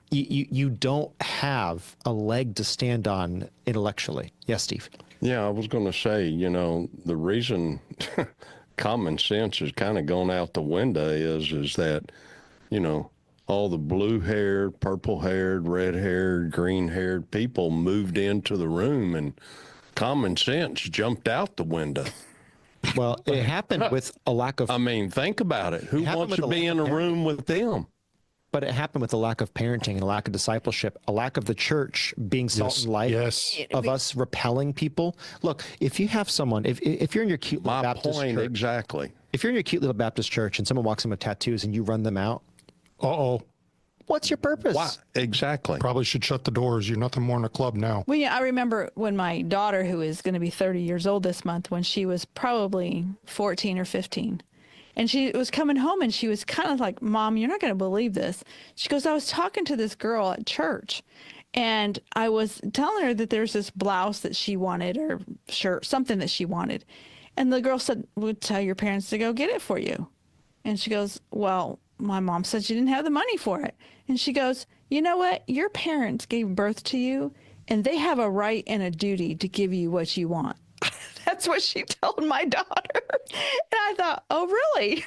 you don't have a leg to stand on intellectually. Yes, Steve. Yeah, I was going to say, the reason common sense has kind of gone out the window is that, all the blue-haired, purple-haired, red-haired, green-haired people moved into the room and common sense jumped out the window. Well, it happened with a lack of... I mean, think about it. Who wants to be in a room with them? But it happened with a lack of parenting and a lack of discipleship, a lack of the church being salt and light, of us repelling people. Look, if you have someone, if you're in your cute little Baptist church, exactly. If you're in your cute little Baptist church and someone walks in with tattoos and you run them out, what's your purpose? Why? Exactly. Probably should shut the doors. You're nothing more than a club now. Well, I remember when my daughter, who is going to be 30 years old this month, when she was probably 14 or 15, and she was coming home and she was kind of like, Mom, you're not going to believe this. She goes, I was talking to this girl at church and I was telling her that there's this blouse that she wanted or shirt, something that she wanted. And the girl said, well, tell your parents to go get it for you. And she goes, well, my mom said she didn't have the money for it. And she goes, you know what? Your parents gave birth to you, and they have a right and a duty to give you what you want. That's what she told my daughter. And I thought, oh, really?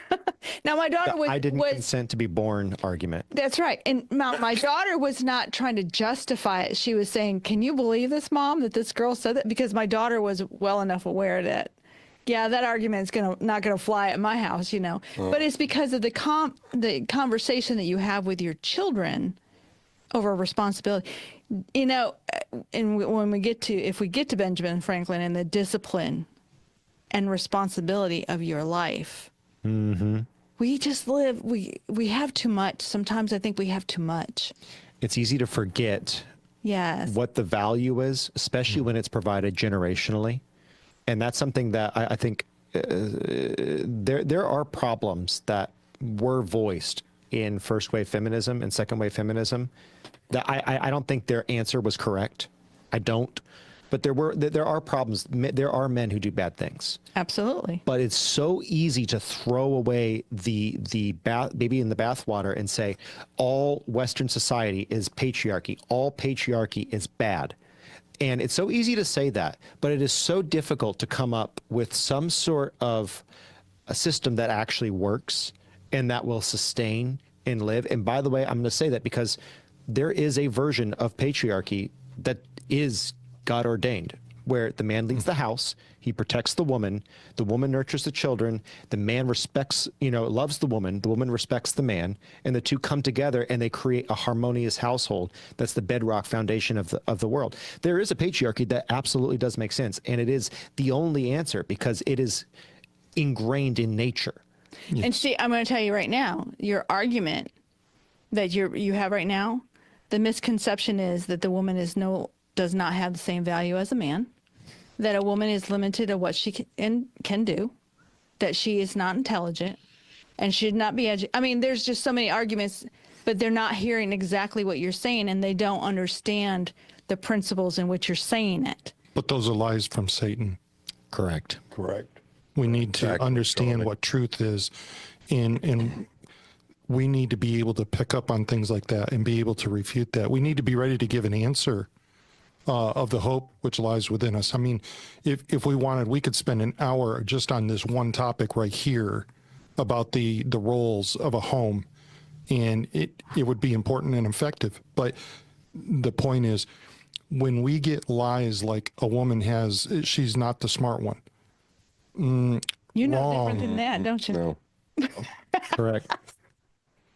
Now, my daughter was... I didn't consent to be born argument. That's right. And my daughter was not trying to justify it. She was saying, can you believe this, Mom, that this girl said that? Because my daughter was well enough aware that, yeah, that argument is not going to fly at my house, you know. But it's because of the conversation that you have with your children over responsibility. You know, and if we get to Benjamin Franklin and the discipline and responsibility of your life, we just live, we have too much. Sometimes I think we have too much. It's easy to forget what the value is, especially when it's provided generationally. And that's something that I think there are problems that were voiced in first wave feminism and second wave feminism that I don't think their answer was correct. I don't. But there are problems. There are men who do bad things. Absolutely. But it's so easy to throw away the baby in the bathwater and say all Western society is patriarchy. All patriarchy is bad. And it's so easy to say that, but it is so difficult to come up with some sort of a system that actually works and that will sustain and live. And by the way, I'm going to say that because there is a version of patriarchy that is God ordained, where the man leads the house, he protects the woman nurtures the children, the man respects, loves the woman respects the man, and the two come together and they create a harmonious household. That's the bedrock foundation of the world. There is a patriarchy that absolutely does make sense, and it is the only answer because it is ingrained in nature. Yes. And see, I'm going to tell you right now, your argument that you have right now, the misconception is that the woman does not have the same value as a man, that a woman is limited to what she can do, that she is not intelligent and should not be educated. I mean, there's just so many arguments, but they're not hearing exactly what you're saying, and they don't understand the principles in which you're saying it. But those are lies from Satan. Correct. We need to understand what truth is, and we need to be able to pick up on things like that and be able to refute that. We need to be ready to give an answer of the hope which lies within us. I mean, if we wanted, we could spend an hour just on this one topic right here about the roles of a home, and it would be important and effective. But the point is, when we get lies like a woman she's not the smart one. You know different than that, don't you? No. Correct.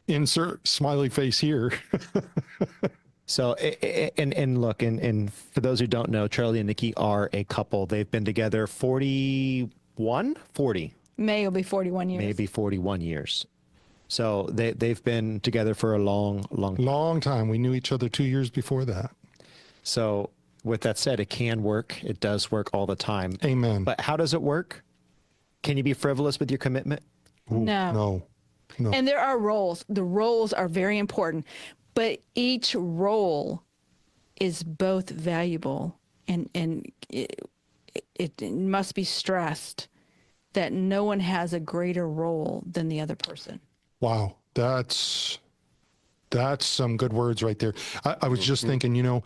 Insert smiley face here. So, and look, and for those who don't know, Charlie and Nikki are a couple. They've been together 40. May will be 41 years. Maybe 41 years. So they've been together for a long time. We knew each other 2 years before that. So with that said, it can work. It does work all the time. Amen. But how does it work? Can you be frivolous with your commitment? Ooh, no. And there are roles. The roles are very important, but each role is both valuable, and it must be stressed that no one has a greater role than the other person. Wow, that's some good words right there. I was just thinking,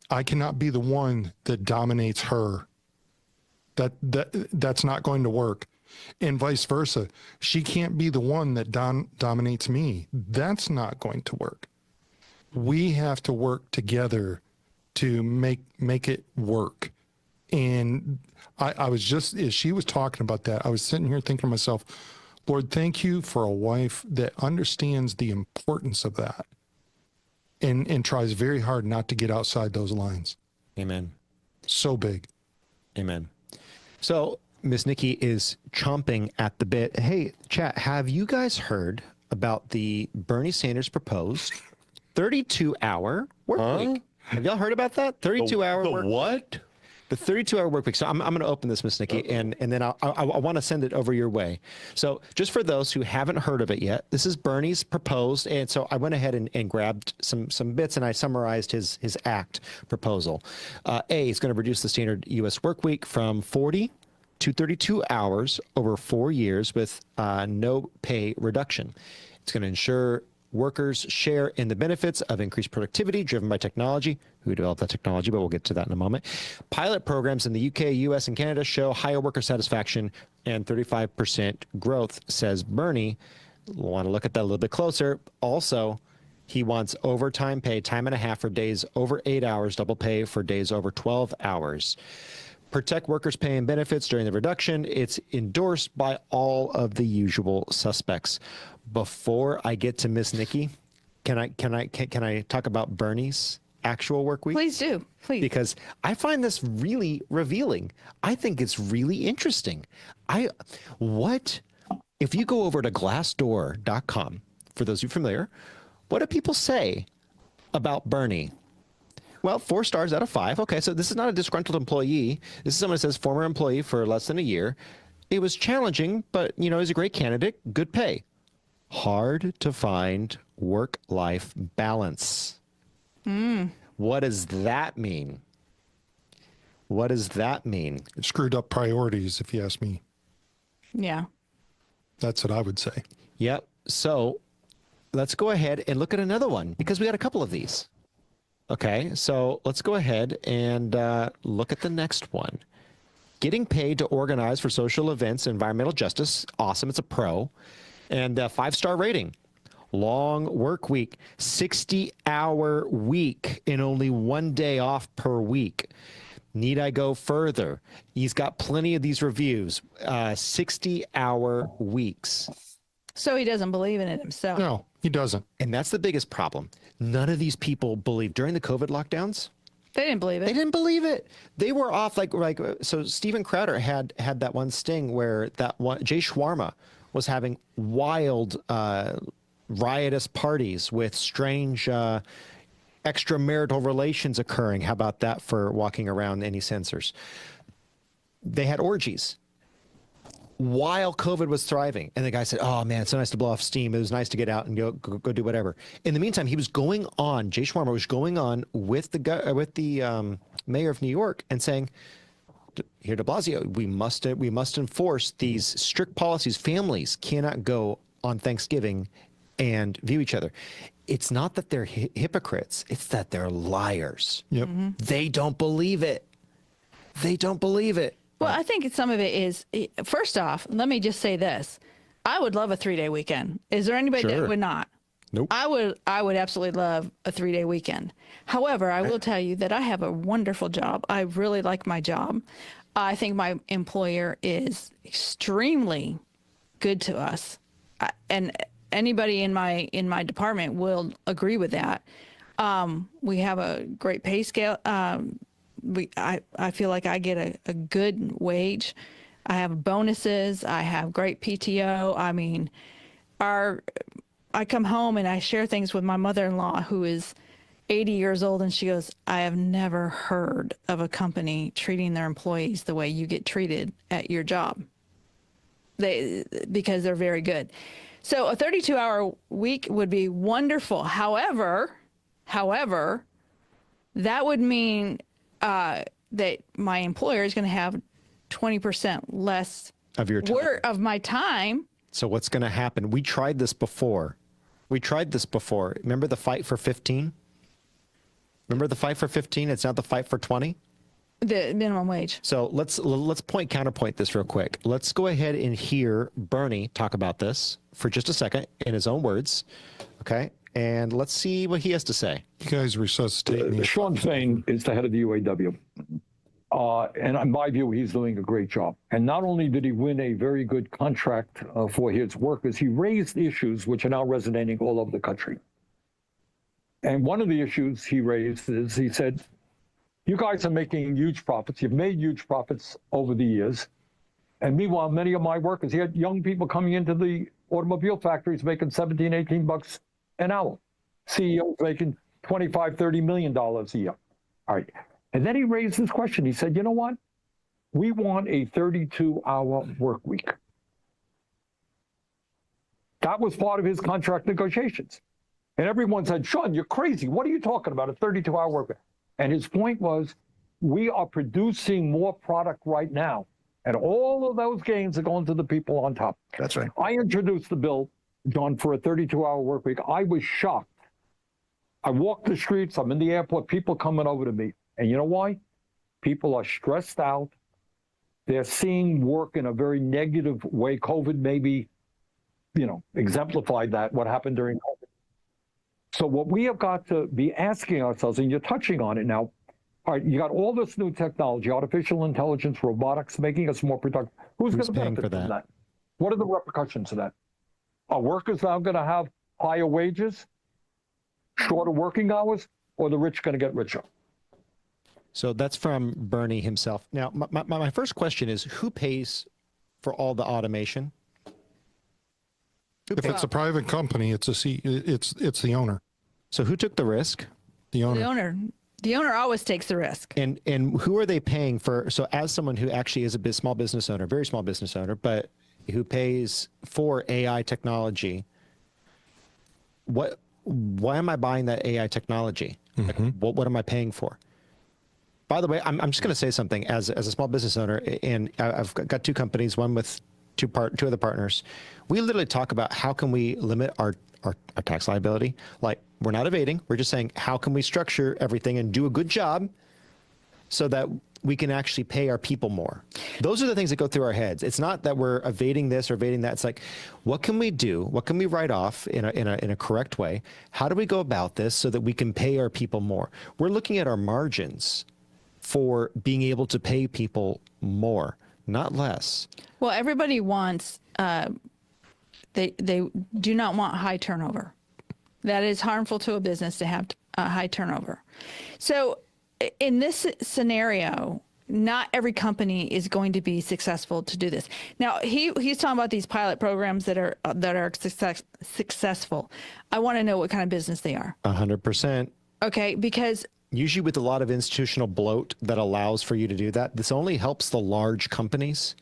I cannot be the one that dominates her. That's not going to work. And vice versa. She can't be the one that dominates me. That's not going to work. We have to work together to make it work. And I was just, as she was talking about that, I was sitting here thinking to myself, Lord, thank you for a wife that understands the importance of that and tries very hard not to get outside those lines. Amen. So big. Amen. So Miss Nikki is chomping at the bit. Hey, chat, have you guys heard about the Bernie Sanders proposed 32-hour work week? Have y'all heard about that? 32-hour work week. What? The 32-hour work week. So I'm going to open this, Miss Nikki, and then I want to send it over your way. So just for those who haven't heard of it yet, this is Bernie's proposed, and so I went ahead and grabbed some bits, and I summarized his act proposal. He's going to reduce the standard U.S. work week from 40 to 32 hours over 4 years with no pay reduction. It's going to ensure workers share in the benefits of increased productivity driven by technology. Who developed that technology, but we'll get to that in a moment. Pilot programs in the UK, US, and Canada show higher worker satisfaction and 35% growth, says Bernie. We'll want to look at that a little bit closer. Also, he wants overtime pay, time and a half for days over 8 hours, double pay for days over 12 hours. Protect workers' pay and benefits during the reduction. It's endorsed by all of the usual suspects. Before I get to Miss Nikki, can I talk about Bernie's actual work week? Please do, please. Because I find this really revealing. I think it's really interesting. If you go over to glassdoor.com, for those of you familiar, what do people say about Bernie? Well, 4 stars out of 5. Okay, so this is not a disgruntled employee. This is someone who says former employee for less than a year. It was challenging, but, he's a great candidate. Good pay. Hard to find work-life balance. What does that mean? What does that mean? Screwed up priorities, if you ask me. Yeah. That's what I would say. Yep. So let's go ahead and look at another one, because we got a couple of these. Okay, so let's go ahead and look at the next one. Getting paid to organize for social events, environmental justice. Awesome. It's a pro. And 5-star rating. Long work week, 60-hour week, and only 1 day off per week. Need I go further? He's got plenty of these reviews. 60-hour weeks. So he doesn't believe in it himself. No, he doesn't. And that's the biggest problem. None of these people believe during the COVID lockdowns. They didn't believe it. They didn't believe it. They were off so Steven Crowder had that one sting where Jay Shawarma was having wild riotous parties with strange extramarital relations occurring. How about that for walking around any censors? They had orgies while COVID was thriving. And the guy said, oh man, it's so nice to blow off steam. It was nice to get out and go do whatever. In the meantime, he was going on, Jay Shawarma was going on with the mayor of New York and saying, here de Blasio, we must enforce these strict policies. Families cannot go on Thanksgiving and view each other. It's not that they're hypocrites. It's that they're liars. Yep. Mm-hmm. They don't believe it. They don't believe it. Well, I think some of it is, first off, let me just say this. I would love a 3-day weekend. Is there anybody that would not? Nope. I would absolutely love a 3-day weekend. However, I will tell you that I have a wonderful job. I really like my job. I think my employer is extremely good to us. And anybody in my department will agree with that. We have a great pay scale. I feel like I get a good wage. I have bonuses. I have great PTO. I mean, I come home and I share things with my mother-in-law, who is 80 years old, and she goes, I have never heard of a company treating their employees the way you get treated at your job. Because they're very good. So a 32-hour week would be wonderful. However, that would mean that my employer is going to have 20% less of your time. of my time. So what's going to happen? We tried this before. Remember the fight for 15? Remember the fight for 15? It's now the fight for 20? The minimum wage. So let's counterpoint this real quick. Let's go ahead and hear Bernie talk about this for just a second in his own words. Okay. And let's see what he has to say. You guys resuscitate me. Sean Fain is the head of the UAW. And in my view, he's doing a great job. And not only did he win a very good contract for his workers, he raised issues which are now resonating all over the country. And one of the issues he raised is, he said, you guys are making huge profits. You've made huge profits over the years. And meanwhile, many of my workers, he had young people coming into the automobile factories making 17, 18 bucks an hour. CEOs making $25, $30 million a year. All right. And then he raised this question. He said, you know what? We want a 32-hour work week. That was part of his contract negotiations. And everyone said, Sean, you're crazy. What are you talking about, a 32-hour work week? And his point was, we are producing more product right now. And all of those gains are going to the people on top. That's right. I introduced the bill John, for a 32-hour work week. I was shocked. I walk the streets, I'm in the airport, people coming over to me. And you know why? People are stressed out. They're seeing work in a very negative way. COVID maybe, exemplified that, what happened during COVID. So what we have got to be asking ourselves, and you're touching on it now, all right, you got all this new technology, artificial intelligence, robotics, making us more productive. Who's going to benefit from that? What are the repercussions of that? Are workers now going to have higher wages, shorter working hours, or the rich going to get richer? So that's from Bernie himself. Now, my first question is, who pays for all the automation? If it's a private company, it's the owner. So who took the risk? The owner. The owner. The owner always takes the risk. And who are they paying for? So as someone who actually is a small business owner, very small business owner, but who pays for AI technology, why am I buying that AI technology? Mm-hmm. Like, what am I paying for? By the way, I'm just going to say something as a small business owner, and I've got two companies, one with two other partners. We literally talk about how can we limit our tax liability. Like, we're not evading. We're just saying, how can we structure everything and do a good job so that we can actually pay our people more? Those are the things that go through our heads. It's not that we're evading this or evading that. It's like, what can we do? What can we write off in a correct way? How do we go about this so that we can pay our people more? We're looking at our margins for being able to pay people more, not less. Well, everybody wants, they do not want high turnover. That is harmful to a business to have high turnover. So in this scenario, not every company is going to be successful to do this. Now, he's talking about these pilot programs that are successful. I want to know what kind of business they are. 100%. Okay, because usually with a lot of institutional bloat that allows for you to do that, this only helps the large companies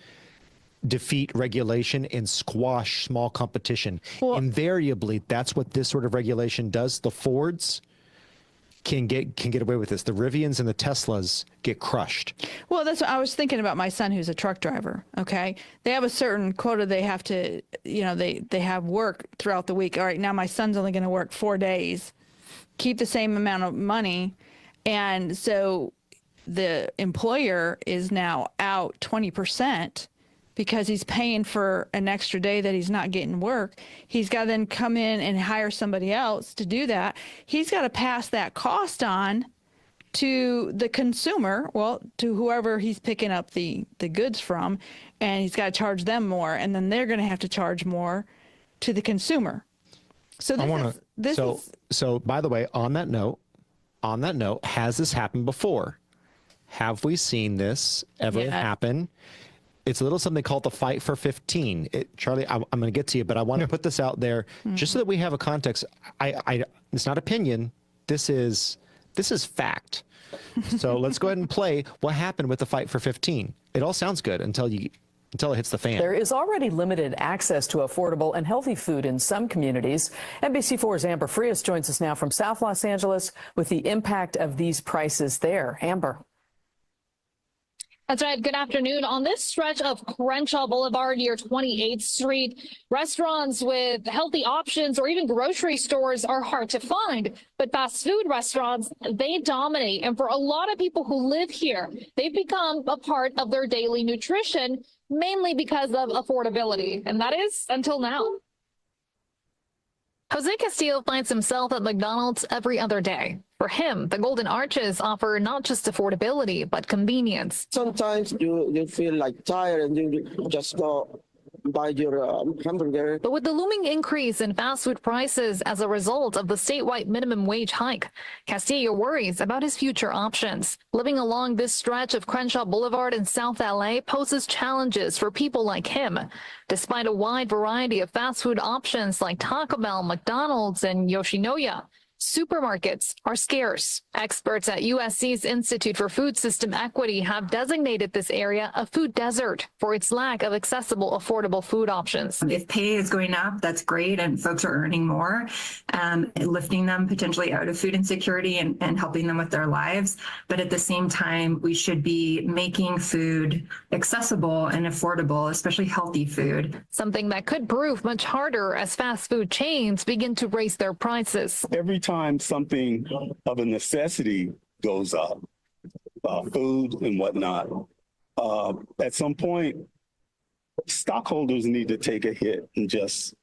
defeat regulation and squash small competition. Well, invariably, that's what this sort of regulation does. The Fords can get away with this. The Rivians and the Teslas get crushed. Well, that's what I was thinking about. My son, who's a truck driver. Okay, they have a certain quota they have to, they have work throughout the week. All right, now my son's only going to work 4 days, keep the same amount of money, and so the employer is now out 20%. Because he's paying for an extra day that he's not getting work. He's got to then come in and hire somebody else to do that. He's got to pass that cost on to the consumer, well, to whoever he's picking up the goods from, and he's got to charge them more, and then they're going to have to charge more to the consumer. So So by the way, on that note, has this happened before? Have we seen this ever happen? It's a little something called the fight for 15. Charlie, I'm going to get to you, but I want to put this out there just so that we have a context. It's not opinion. This is fact. So let's go ahead and play what happened with the fight for 15. It all sounds good until it hits the fan. There is already limited access to affordable and healthy food in some communities. NBC4's Amber Frias joins us now from South Los Angeles with the impact of these prices there. Amber. That's right. Good afternoon. On this stretch of Crenshaw Boulevard near 28th Street, restaurants with healthy options or even grocery stores are hard to find. But fast food restaurants, they dominate. And for a lot of people who live here, they've become a part of their daily nutrition, mainly because of affordability. And that is until now. Jose Castillo finds himself at McDonald's every other day. For him, the Golden Arches offer not just affordability, but convenience. Sometimes you feel like tired and you just go buy your hamburger. But with the looming increase in fast food prices as a result of the statewide minimum wage hike, Castillo worries about his future options. Living along this stretch of Crenshaw Boulevard in South LA poses challenges for people like him. Despite a wide variety of fast food options like Taco Bell, McDonald's, and Yoshinoya, Supermarkets are scarce. Experts at USC's Institute for Food System Equity have designated this area a food desert for its lack of accessible, affordable food options. If pay is going up, that's great, and folks are earning more, lifting them potentially out of food insecurity and helping them with their lives. But at the same time, we should be making food accessible and affordable, especially healthy food. Something that could prove much harder as fast food chains begin to raise their prices. Every time something of a necessity goes up, food and whatnot, at some point, stockholders need to take a hit and just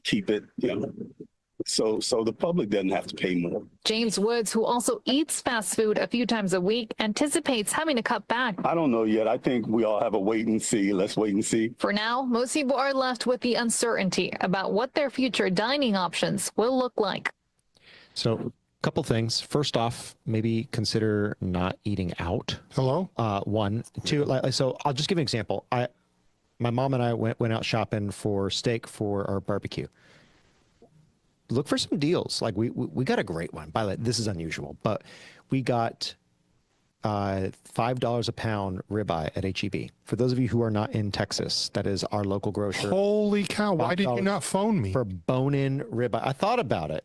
keep it, so the public doesn't have to pay more. James Woods, who also eats fast food a few times a week, anticipates having to cut back. I don't know yet. I think we all have a wait and see. Let's wait and see. For now, most people are left with the uncertainty about what their future dining options will look like. So a couple things. First off, maybe consider not eating out. Hello? One. Two, so I'll just give you an example. My mom and I went out shopping for steak for our barbecue. Look for some deals. Like we got a great one. By the way, this is unusual, but we got $5 a pound ribeye at HEB. For those of you who are not in Texas, that is our local grocer. Holy cow. Why did you not phone me? For bone-in ribeye. I thought about it,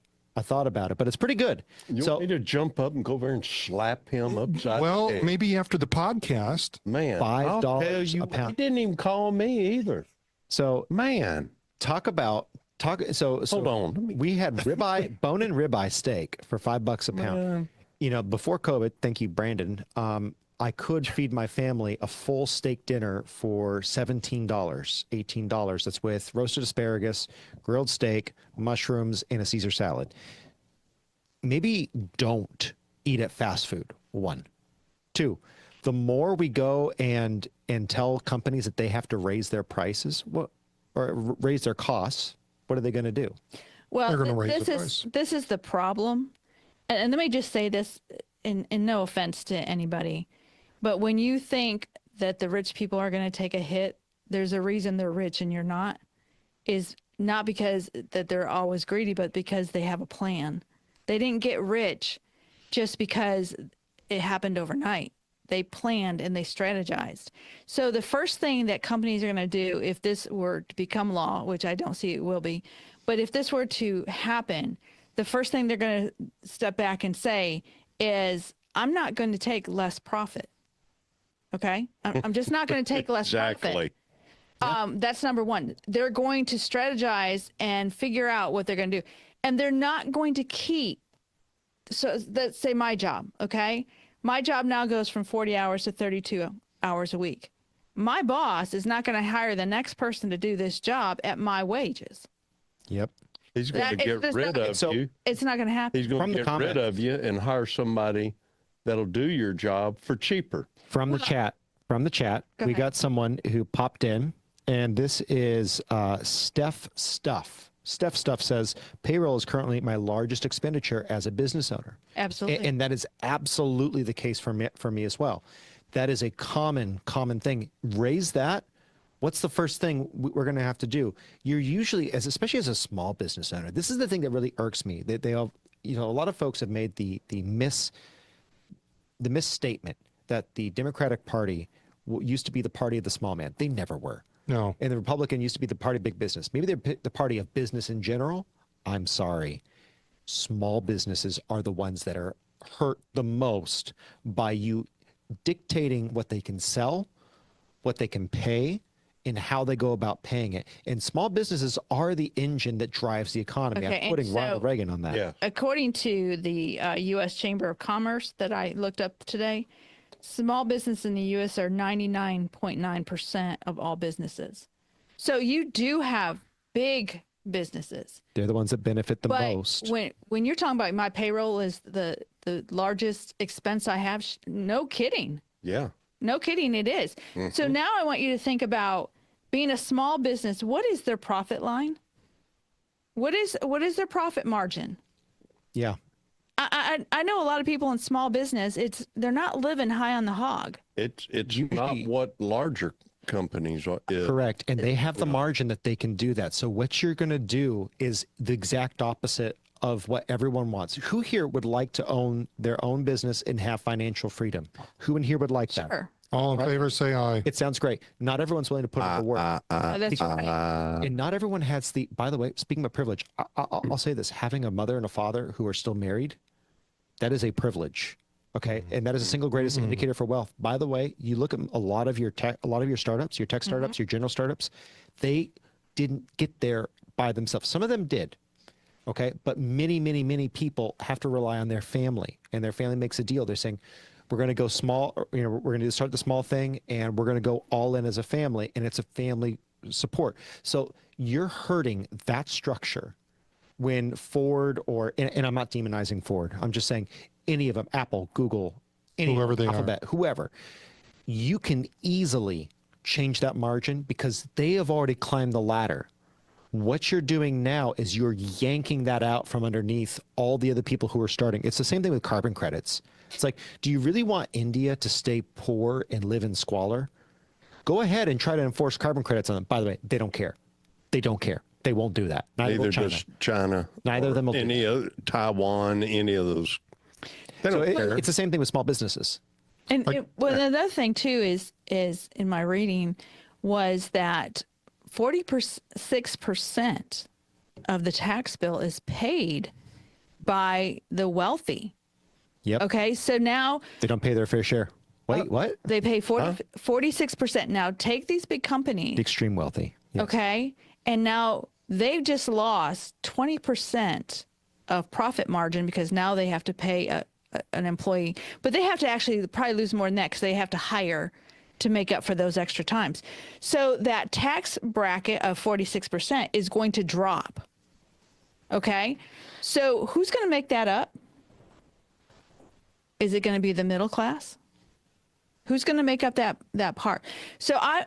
but it's pretty good. You want me to jump up and go over and slap him upside Well, the head? maybe after the podcast. Man, $5 I'll tell you, a pound. He didn't even call me either. So Man, hold on. We had bone-in ribeye steak for $5 a pound. Before COVID, thank you, Brandon. I could feed my family a full steak dinner for $17, $18. That's with roasted asparagus, grilled steak, mushrooms, and a Caesar salad. Maybe don't eat at fast food. One. Two, the more we go and tell companies that they have to raise their prices, or raise their costs, what are they going to do? Well, They're gonna raise the price. this is the problem. And let me just say this in no offense to anybody, but when you think that the rich people are going to take a hit, there's a reason they're rich and you're not, is not because that they're always greedy, but because they have a plan. They didn't get rich just because it happened overnight. They planned and they strategized. So the first thing that companies are going to do, if this were to become law, which I don't see it will be, but if this were to happen, the first thing they're going to step back and say is, I'm not going to take less profit. Okay? I'm just not going to take less exactly. profit. That's number one. They're going to strategize and figure out what they're going to do. And they're not going to keep, so let's say my job, okay? My job now goes from 40 hours to 32 hours a week. My boss is not going to hire the next person to do this job at my wages. Yep. He's going to get rid of you. It's not going to happen. He's going to get rid of you and hire somebody that'll do your job for cheaper. From the chat, we got someone who popped in, and this is Steph Stuff. Steph Stuff says, payroll is currently my largest expenditure as a business owner. Absolutely. And that is absolutely the case for me as well. That is a common thing. Raise that. What's the first thing we're going to have to do? You're usually, especially as a small business owner, this is the thing that really irks me. They all, a lot of folks have made the misstatement that the Democratic Party used to be the party of the small man. They never were. No. And the Republican used to be the party of big business. Maybe they're the party of business in general. I'm sorry. Small businesses are the ones that are hurt the most by you dictating what they can sell, what they can pay, and how they go about paying it. And small businesses are the engine that drives the economy. Okay, I'm quoting Ronald Reagan on that. Yeah. According to the U.S. Chamber of Commerce that I looked up today, small business in the U.S. are 99.9% of all businesses. So you do have big businesses. They're the ones that benefit the But most. when you're talking about my payroll is the largest expense I have, no kidding. Yeah. No kidding, it is. So now I want you to think about being a small business. What is their profit line? What is their profit margin? Yeah. I know a lot of people in small business, they're not living high on the hog. It's not what larger companies are. Correct. And they have the margin that they can do that. So what you're going to do is the exact opposite of what everyone wants. Who here would like to own their own business and have financial freedom? Who in here would like that? Sure. All in favor, say aye. It sounds great. Not everyone's willing to put in the work. That's right. And not everyone has the, by the way, speaking of privilege, I'll say this, having a mother and a father who are still married, that is a privilege. Okay. And that is a single greatest indicator for wealth. By the way, you look at a lot of your startups, your tech startups, your general startups, they didn't get there by themselves. Some of them did. Okay. But many, many, many people have to rely on their family, and their family makes a deal. They're saying, we're going to go small, we're going to start the small thing, and we're going to go all in as a family, and it's a family support. So you're hurting that structure when Ford and I'm not demonizing Ford. I'm just saying any of them, Apple, Google, Whoever they Alphabet, whoever, you can easily change that margin because they have already climbed the ladder. What you're doing now is you're yanking that out from underneath all the other people who are starting. It's the same thing with carbon credits. It's like, do you really want India to stay poor and live in squalor? Go ahead and try to enforce carbon credits on them. By the way, they don't care. They don't care. They won't do that. Neither does China. Neither of them will do any other, Taiwan, any of those. They don't care. It's the same thing with small businesses. And another thing too is in my reading was that 46% of the tax bill is paid by the wealthy. Yep. Okay, so now they don't pay their fair share. Wait, what? They pay 46%. Now take these big companies, the extreme wealthy. Yes. Okay, and now they've just lost 20% of profit margin because now they have to pay an employee, but they have to actually probably lose more than that because they have to hire to make up for those extra times. So that tax bracket of 46% is going to drop. Okay, so who's going to make that up? Is it going to be the middle class? Who's going to make up that part? So I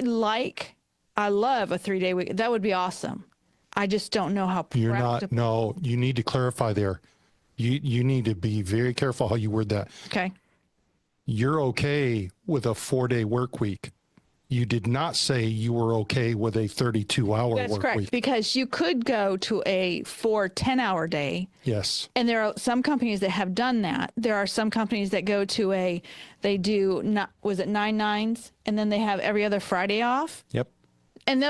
love a 3-day week. That would be awesome. I just don't know how practical. You're not. No, you need to clarify there. You need to be very careful how you word that. Okay. You're okay with a 4-day work week. You did not say you were okay with a 32-hour That's work correct, week. because you could go to a 4 10-hour day. Yes. And there are some companies that have done that. There are some companies that go to they do, not, was it 9 9s? And then they have every other Friday off. Yep. And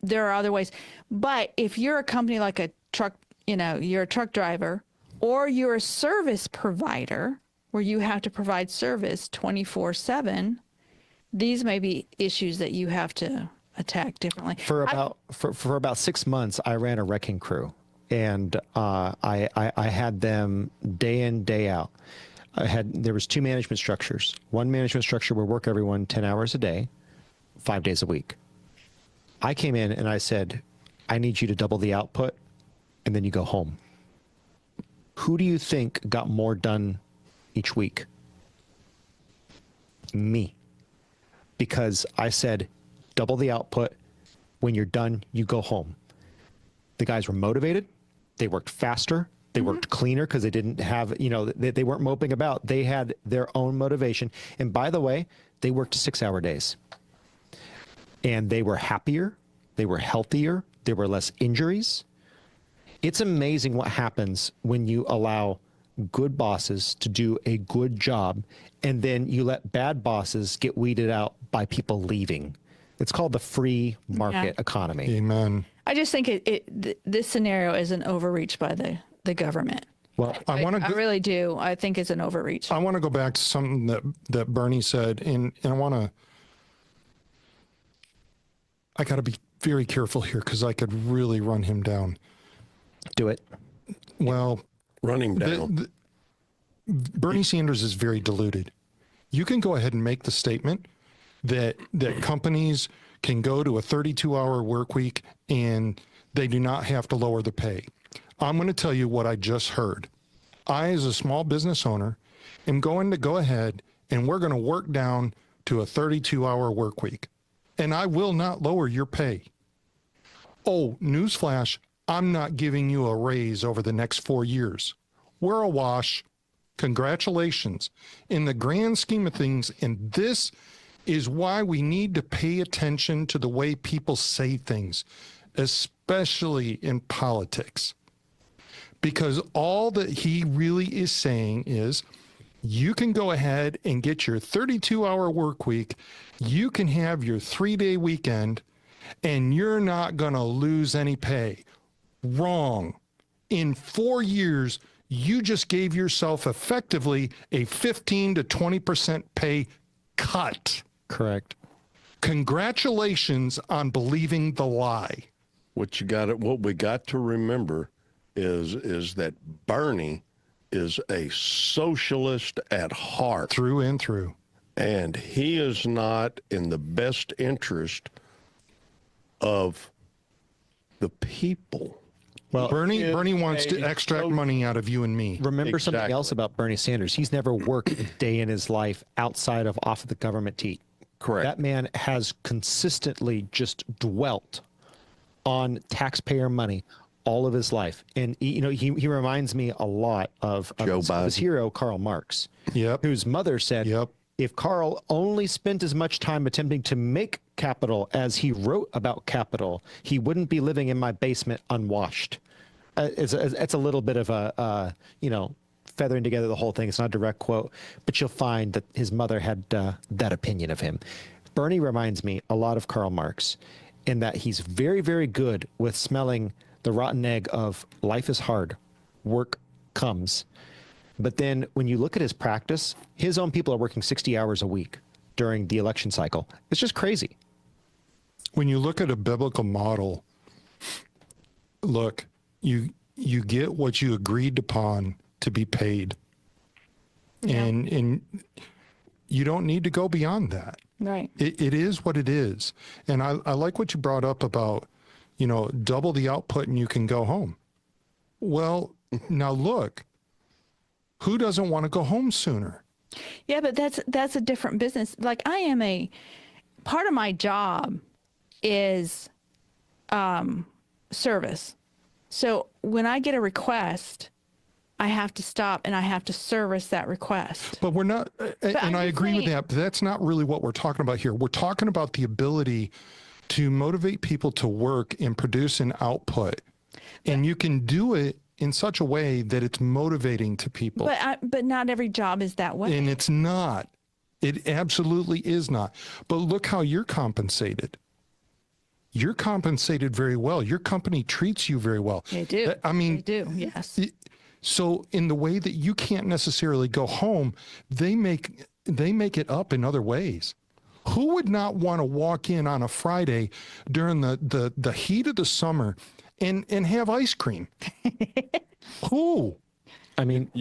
there are other ways. But if you're a company like a truck, you're a truck driver, or you're a service provider where you have to provide service 24/7, these may be issues that you have to attack differently. For about 6 months, I ran a wrecking crew, and I had them day in, day out. There was 2 management structures. One management structure would work everyone 10 hours a day, 5 days a week. I came in and I said, I need you to double the output, and then you go home. Who do you think got more done each week? Me. Because I said, double the output. When you're done, you go home. The guys were motivated. They worked faster. They worked cleaner because they didn't have, they weren't moping about. They had their own motivation. And by the way, they worked 6-hour days. And they were happier. They were healthier. There were less injuries. It's amazing what happens when you allow good bosses to do a good job, and then you let bad bosses get weeded out by people leaving. It's called the free market economy. Amen. I just think this scenario is an overreach by the government. Well, I really do. I think it's an overreach. I want to go back to something that Bernie said, and I got to be very careful here because I could really run him down. Do it. Well, run him down. Bernie Sanders is very deluded. You can go ahead and make the statement that companies can go to a 32-hour work week and they do not have to lower the pay. I'm going to tell you what I just heard. I, as a small business owner, am going to go ahead and we're going to work down to a 32-hour work week. And I will not lower your pay. Oh, newsflash, I'm not giving you a raise over the next 4 years. We're awash. Congratulations. In the grand scheme of things, and this is why we need to pay attention to the way people say things, especially in politics. because all that he really is saying is you can go ahead and get your 32-hour work week. You can have your 3-day weekend, and you're not going to lose any pay. Wrong. In 4 years, you just gave yourself effectively a 15 to 20% pay cut. Correct. Congratulations on believing the lie. What we got to remember is that Bernie is a socialist at heart. Through and through. And he is not in the best interest of the people. Well, Bernie wants to extract money out of you and me. Remember something else about Bernie Sanders. He's never worked a day in his life outside of off of the government teat. Correct. That man has consistently just dwelt on taxpayer money all of his life. And he reminds me a lot of his hero, Karl Marx, whose mother said, if Karl only spent as much time attempting to make capital as he wrote about capital, he wouldn't be living in my basement unwashed. It's a little bit of a, feathering together the whole thing. It's not a direct quote, but you'll find that his mother had that opinion of him. Bernie reminds me a lot of Karl Marx in that he's very, very good with smelling the rotten egg of life is hard, work comes. But then when you look at his practice, his own people are working 60 hours a week during the election cycle. It's just crazy. When you look at a biblical model, look, you get what you agreed upon to be paid. Yeah. And you don't need to go beyond that. Right. It is what it is. And I like what you brought up about, double the output and you can go home. Well, now look, who doesn't want to go home sooner? Yeah, but that's a different business. Like part of my job is service. So when I get a request, I have to stop and I have to service that request. But we're not, and I agree with that, but that's not really what we're talking about here. We're talking about the ability to motivate people to work and produce an output. And you can do it in such a way that it's motivating to people. But not every job is that way. And it's not. It absolutely is not. But look how you're compensated. You're compensated very well. Your company treats you very well. They do. They do, yes. So in the way that you can't necessarily go home, they make it up in other ways. Who would not want to walk in on a Friday during the heat of the summer and have ice cream? Who? I mean,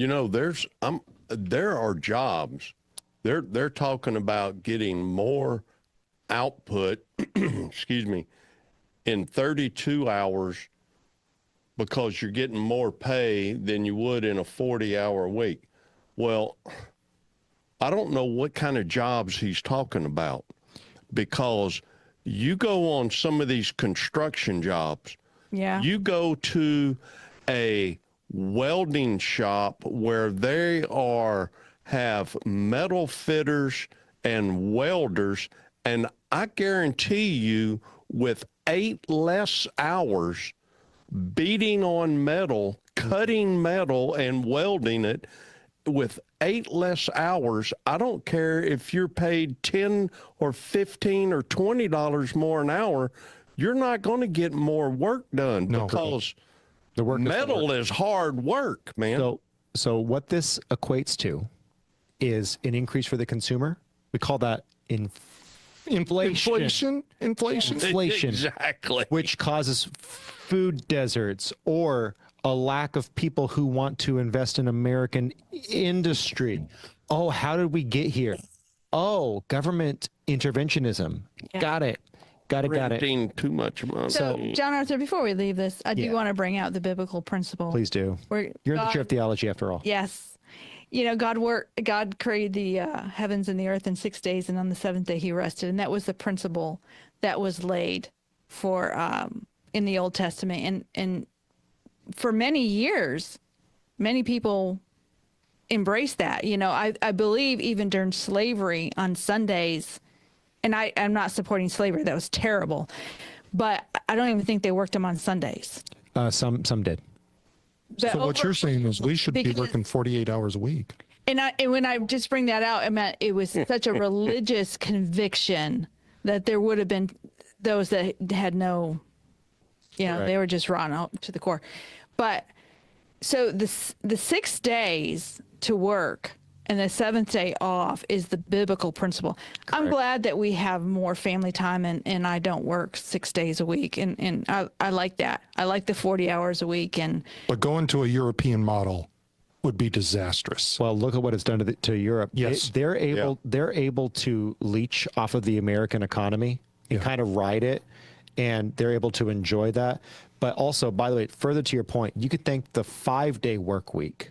there are jobs. They're talking about getting more output, excuse me, in 32 hours because you're getting more pay than you would in a 40-hour week. Well, I don't know what kind of jobs he's talking about, because you go on some of these construction jobs. Yeah. You go to a welding shop where they have metal fitters and welders, and I guarantee you with 8 less hours beating on metal, cutting metal and welding it, with 8 less hours, I don't care if you're paid $10 or $15 or $20 more an hour, you're not going to get more work done because the work metal is hard work, man. So what this equates to is an increase for the consumer. We call that inflation. Exactly. Which causes food deserts or a lack of people who want to invest in American industry. Oh, how did we get here? Oh, government interventionism. Yeah. Got it. Renting too much money. So, John Arthur, before we leave this, I do want to bring out the biblical principle. Please do. You're the chair of theology, after all. Yes. God created the heavens and the earth in 6 days, and on the seventh day he rested. And that was the principle that was laid for in the Old Testament. And for many years, many people embraced that. I believe even during slavery on Sundays, and I'm not supporting slavery. That was terrible. But I don't even think they worked them on Sundays. Some did. So what you're saying is we should be working 48 hours a week. And when I just bring that out, I meant it was such a religious conviction that there would have been those that had no, they were just rotten out to the core. But so the 6 days to work and the 7th day off is the biblical principle. Correct. I'm glad that we have more family time and I don't work 6 days a week. And I like that. I like the 40 hours a week. But going to a European model would be disastrous. Well, look at what it's done to Europe. Yes. They're able to leech off of the American economy and kind of ride it, and they're able to enjoy that. But also, by the way, further to your point, you could thank the 5-day work week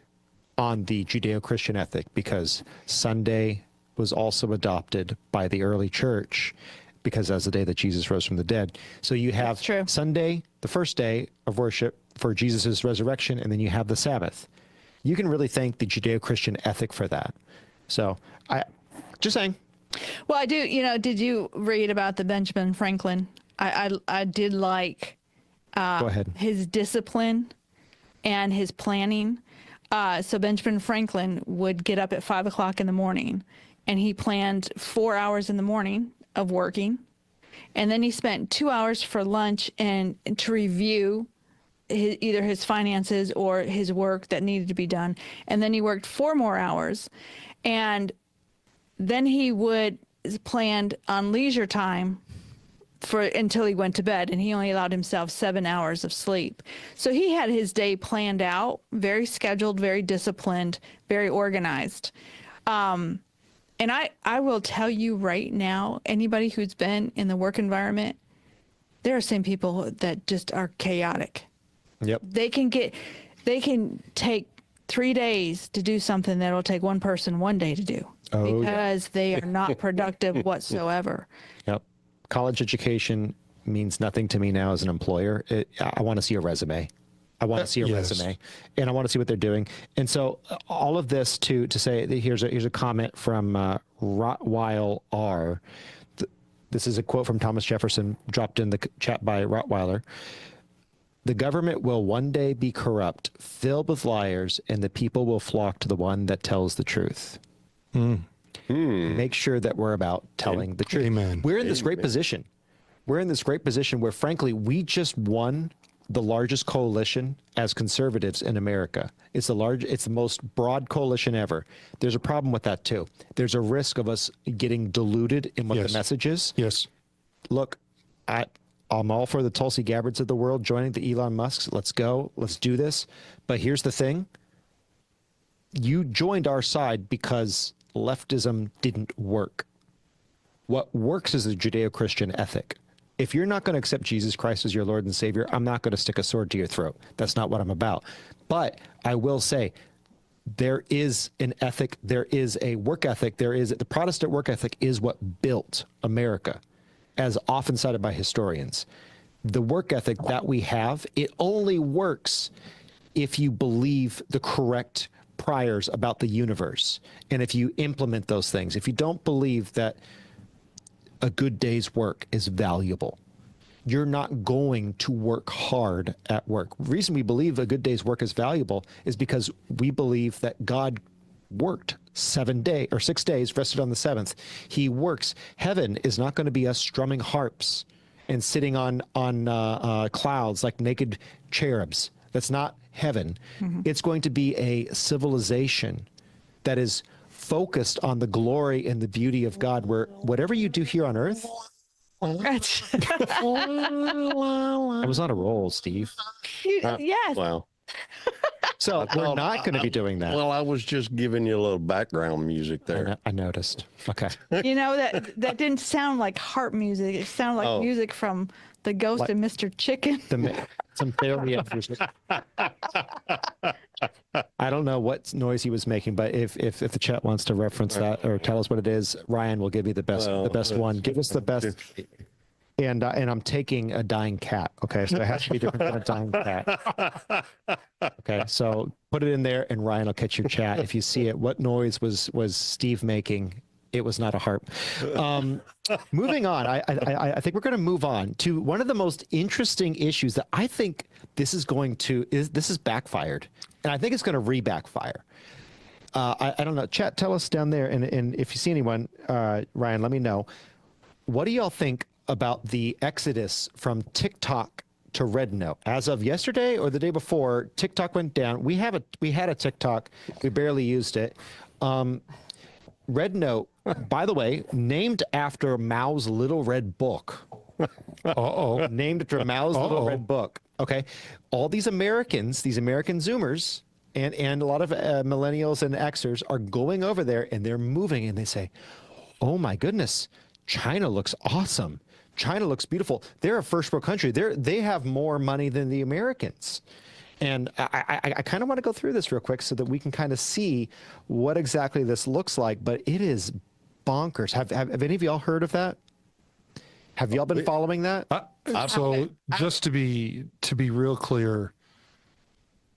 on the Judeo-Christian ethic, because Sunday was also adopted by the early church because that's the day that Jesus rose from the dead. So you have Sunday, the first day of worship for Jesus's resurrection, and then you have the Sabbath. You can really thank the Judeo-Christian ethic for that. So just saying. Well, I do, did you read about the Benjamin Franklin? I did like Go ahead. His discipline and his planning. So Benjamin Franklin would get up at 5 o'clock in the morning, and he planned 4 hours in the morning of working. And then he spent 2 hours for lunch and to review either his finances or his work that needed to be done. And then he worked 4 more hours. And then he would planned on leisure time until he went to bed, and he only allowed himself 7 hours of sleep. So he had his day planned out, very scheduled, very disciplined, very organized. And I will tell you right now, anybody who's been in the work environment, there are some people that just are chaotic. Yep. They can take 3 days to do something that'll take one person 1 day to do because they are not productive whatsoever. Yep. College education means nothing to me now as an employer. I want to see a resume. I want to see a resume, and I want to see what they're doing. And so all of this to say, here's a comment from Rottweil R. This is a quote from Thomas Jefferson dropped in the chat by Rottweiler. The government will one day be corrupt, filled with liars, and the people will flock to the one that tells the truth. Make sure that we're about telling the truth. Amen. We're in this great position. We're in this great position where, frankly, we just won the largest coalition as conservatives in America. It's the most broad coalition ever. There's a problem with that too. There's a risk of us getting diluted in what the message is. Yes. Look, I'm all for the Tulsi Gabbards of the world joining the Elon Musks. Let's go. Let's do this. But here's the thing. You joined our side because leftism didn't work. What works is a Judeo-Christian ethic. If you're not going to accept Jesus Christ as your Lord and Savior, I'm not going to stick a sword to your throat. That's not what I'm about. But I will say there is an ethic. There is a work ethic. The Protestant work ethic is what built America, as often cited by historians. The work ethic that we have, it only works if you believe the correct priors about the universe. And if you implement those things, if you don't believe that a good day's work is valuable, you're not going to work hard at work. The reason we believe a good day's work is valuable is because we believe that God worked 6 days, rested on the 7th. He works. Heaven is not going to be us strumming harps and sitting on clouds like naked cherubs. That's not heaven. It's going to be a civilization that is focused on the glory and the beauty of God, where whatever you do here on earth. I was on a roll, Steve. Yes. Wow. So we're not going to be doing that. Well, I was just giving you a little background music there. I noticed. Okay. That didn't sound like harp music. It sounded like music from The Ghost of Mr. Chicken. Some fairly music. I don't know what noise he was making, but if the chat wants to reference that or tell us what it is, Ryan will give you the best one. Give us the best. And I'm taking a dying cat. Okay, so it has to be different than a dying cat. Okay, so put it in there, and Ryan will catch your chat if you see it. What noise was Steve making It was not a harp. Moving on, I think we're going to move on to one of the most interesting issues that I think this is backfired, and I think it's going to re-backfire. I don't know. Chat, tell us down there, and if you see anyone, Ryan, let me know. What do y'all think about the exodus from TikTok to Red Note? As of yesterday or the day before, TikTok went down. We had a TikTok. We barely used it. Red Note, by the way, named after Mao's Little Red Book. Named after Mao's Little Red Book. Okay. All these American Zoomers and a lot of millennials and Xers are going over there, and they're moving, and they say, oh my goodness, China looks awesome. China looks beautiful. They're a first world country. They have more money than the Americans. And I kind of want to go through this real quick so that we can kind of see what exactly this looks like. But it is bonkers. Have any of y'all heard of that? Have y'all been following that? So just to be real clear,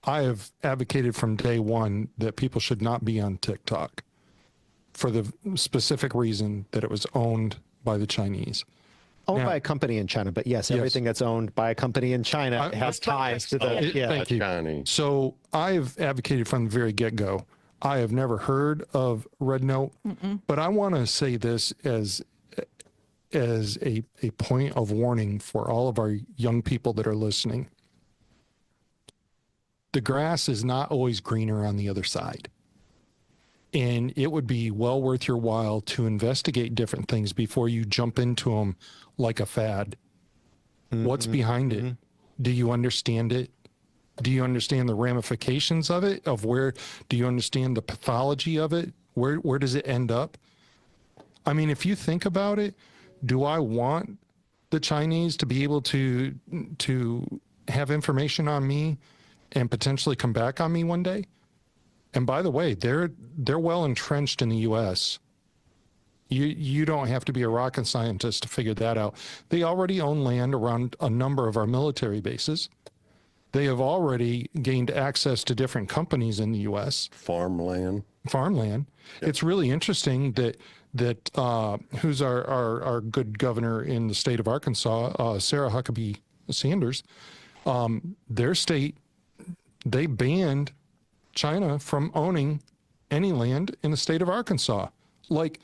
I have advocated from day one that people should not be on TikTok for the specific reason that it was owned by the Chinese. Owned by a company in China, but yes, everything that's owned by a company in China has ties to the Thank you. Chinese. So I've advocated from the very get-go. I have never heard of Red Note, but I want to say this as a point of warning for all of our young people that are listening. The grass is not always greener on the other side. And it would be well worth your while to investigate different things before you jump into them like a fad. What's behind it? Do you understand it? Do you understand the ramifications of it? Do you understand the pathology of it? Where does it end up? I mean, if you think about it, do I want the Chinese to be able to have information on me and potentially come back on me one day? And by the way, they're well entrenched in the U.S. You don't have to be a rocket scientist to figure that out. They already own land around a number of our military bases. They have already gained access to different companies in the U.S. Farmland. Yep. It's really interesting that who's our good governor in the state of Arkansas, Sarah Huckabee Sanders, their state, they banned China from owning any land in the state of Arkansas. Like,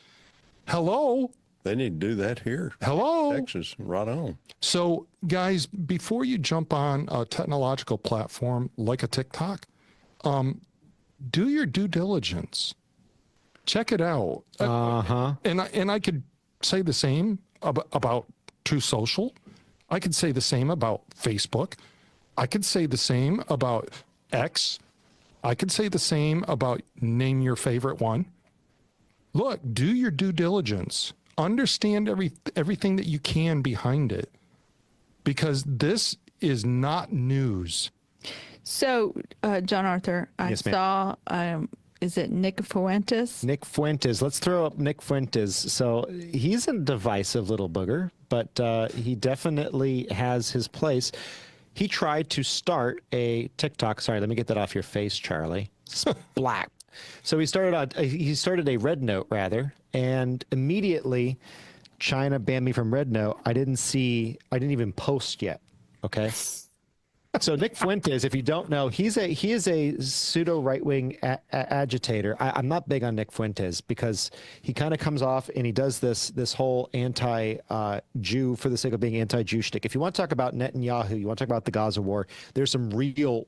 hello? They need to do that here. Hello? Texas, right on. So, guys, before you jump on a technological platform like a TikTok, do your due diligence. Check it out. And I could say the same about True Social. I could say the same about Facebook. I could say the same about X. I could say the same about name your favorite one. Look, do your due diligence. Understand everything that you can behind it, because this is not news. So, John Arthur, I saw, is it Nick Fuentes? Nick Fuentes. Let's throw up Nick Fuentes. So he's a divisive little booger, but he definitely has his place. He tried to start a TikTok. Sorry, let me get that off your face, Charlie. Black. So he started a Red Note, rather, and immediately China banned me from Red Note. I didn't even post yet. Okay. So Nick Fuentes, if you don't know, he is a pseudo right-wing agitator. I'm not big on Nick Fuentes because he kind of comes off and he does this whole anti-Jew for the sake of being anti-Jew shtick. If you want to talk about Netanyahu, you want to talk about the Gaza war, there's some real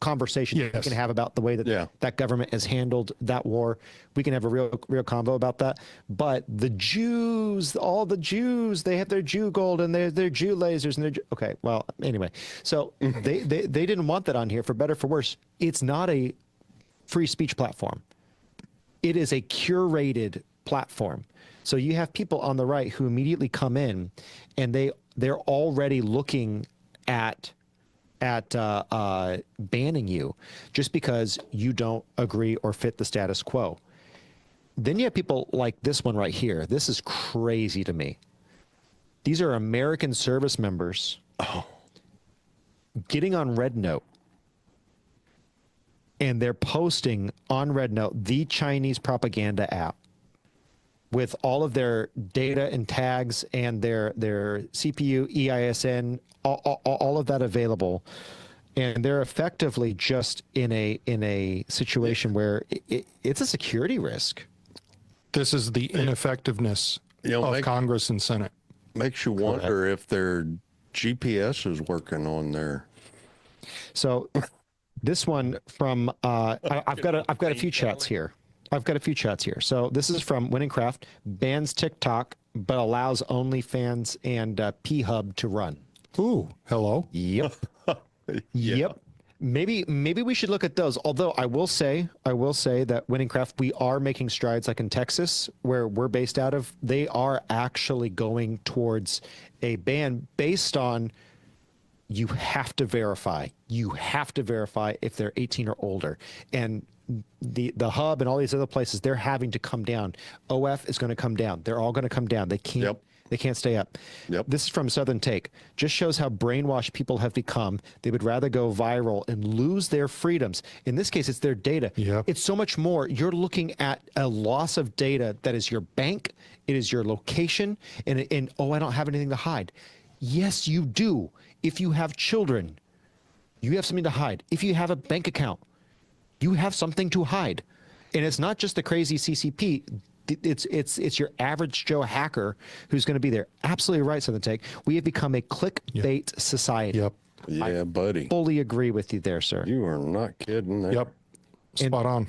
conversation we can have about the way that that government has handled that war. We can have a real convo about that. But the Jews, all the Jews, they have their Jew gold and their Jew lasers and their okay. Well, anyway, so they didn't want that on here, for better or for worse. It's not a free speech platform. It is a curated platform. So you have people on the right who immediately come in, and they're already looking at banning you just because you don't agree or fit the status quo. Then you have people like this one right here. This is crazy to me. These are American service members getting on Red Note, and they're posting on Red Note, the Chinese propaganda app. with all of their data and tags and their CPU, EISN, all of that available, and they're effectively just in a situation where it's a security risk. This is the ineffectiveness of Congress and Senate. Makes you wonder if their GPS is working on their. So, this one from I've got a few chats here. So this is from Winningcraft. Bans TikTok but allows OnlyFans and P-Hub to run. Ooh, hello. Yep. Yep. Maybe we should look at those. Although I will say that Winningcraft, we are making strides, like in Texas, where we're based out of. They are actually going towards a ban based on you have to verify. You have to verify if they're 18 or older. And the hub and all these other places, they're having to come down. OF is going to come down. They're all going to come down. They can't. Yep. They can't stay up. Yep. This is from Southern Take. Just shows how brainwashed people have become. They would rather go viral and lose their freedoms. In this case, it's their data. Yep. It's so much more. You're looking at a loss of data that is your bank, it is your location, and oh, I don't have anything to hide. Yes, you do. If you have children, you have something to hide. If you have a bank account, you have something to hide. And it's not just the crazy CCP. It's your average Joe hacker who's going to be there. Absolutely right, Southern Take. We have become a clickbait society. Yep. Yeah, buddy. Fully agree with you there, sir. You are not kidding there. Yep. Spot on.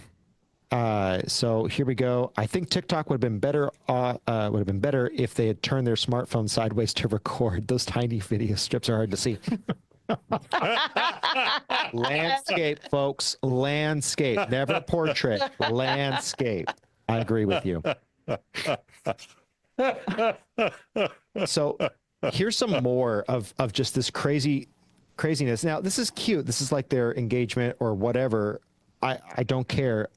So here we go. I think TikTok would have been better. If they had turned their smartphone sideways to record. Those tiny video strips are hard to see. Landscape, folks. Landscape. Never portrait. Landscape. I agree with you. So here's some more of just this craziness. Now, this is cute. This is like their engagement or whatever. I don't care.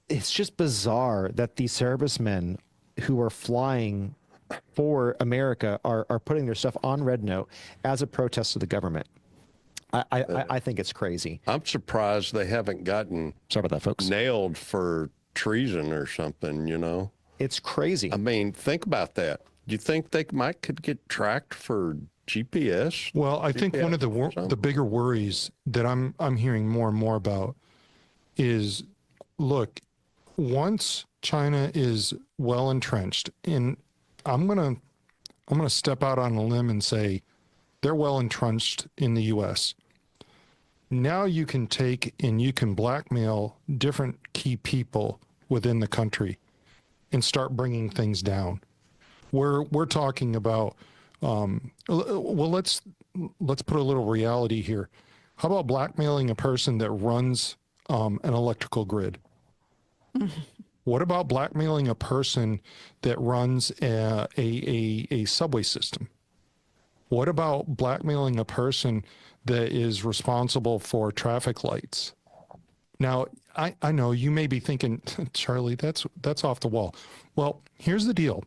It's just bizarre that these servicemen who are flying for America are putting their stuff on Red Note as a protest to the government. I think it's crazy. I'm surprised they haven't gotten Sorry about that, folks. nailed for treason or something, you know? It's crazy. I mean, think about that. Do you think they could get tracked for GPS? Well, I think one of the bigger worries that I'm hearing more and more about is, look, once China is well entrenched, and I'm gonna step out on a limb and say they're well entrenched in the U.S. Now you can take and you can blackmail different key people within the country and start bringing things down. We're talking about well, let's put a little reality here. How about blackmailing a person that runs an electrical grid? What about blackmailing a person that runs a subway system? What about blackmailing a person that is responsible for traffic lights? Now, I know you may be thinking, Charlie, that's off the wall. Well, here's the deal.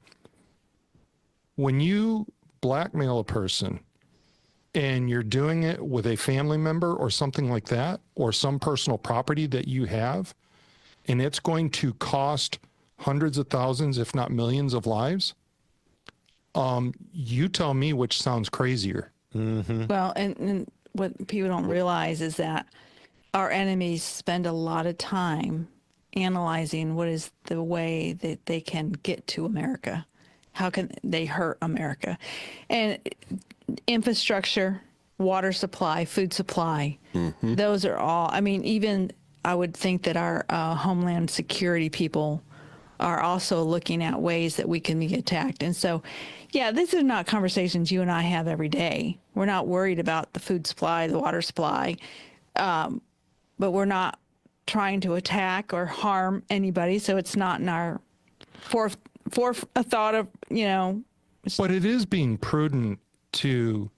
When you blackmail a person and you're doing it with a family member or something like that, or some personal property that you have, and it's going to cost hundreds of thousands, if not millions of lives, you tell me which sounds crazier. Mm-hmm. Well, and what people don't realize is that our enemies spend a lot of time analyzing what is the way that they can get to America. How can they hurt America? And infrastructure, water supply, food supply, those are all, I mean, even I would think that our Homeland Security people are also looking at ways that we can be attacked. And so, yeah, these are not conversations you and I have every day. We're not worried about the food supply, the water supply, but we're not trying to attack or harm anybody. So it's not in our thought of, you know. But it is being prudent to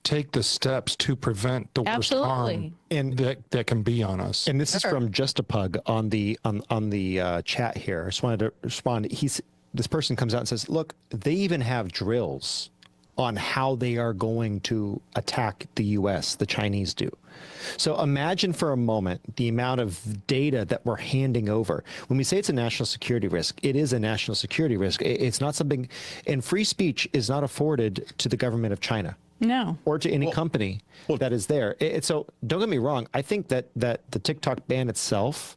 take the steps to prevent the worst harm that can be on us. And this is from Justapug on the chat here. I just wanted to respond. This person comes out and says, look, they even have drills on how they are going to attack the U.S., the Chinese do. So imagine for a moment the amount of data that we're handing over. When we say it's a national security risk, it is a national security risk. It's not something, and free speech is not afforded to the government of China. No. Or to any company that is there. So don't get me wrong. I think that the TikTok ban itself,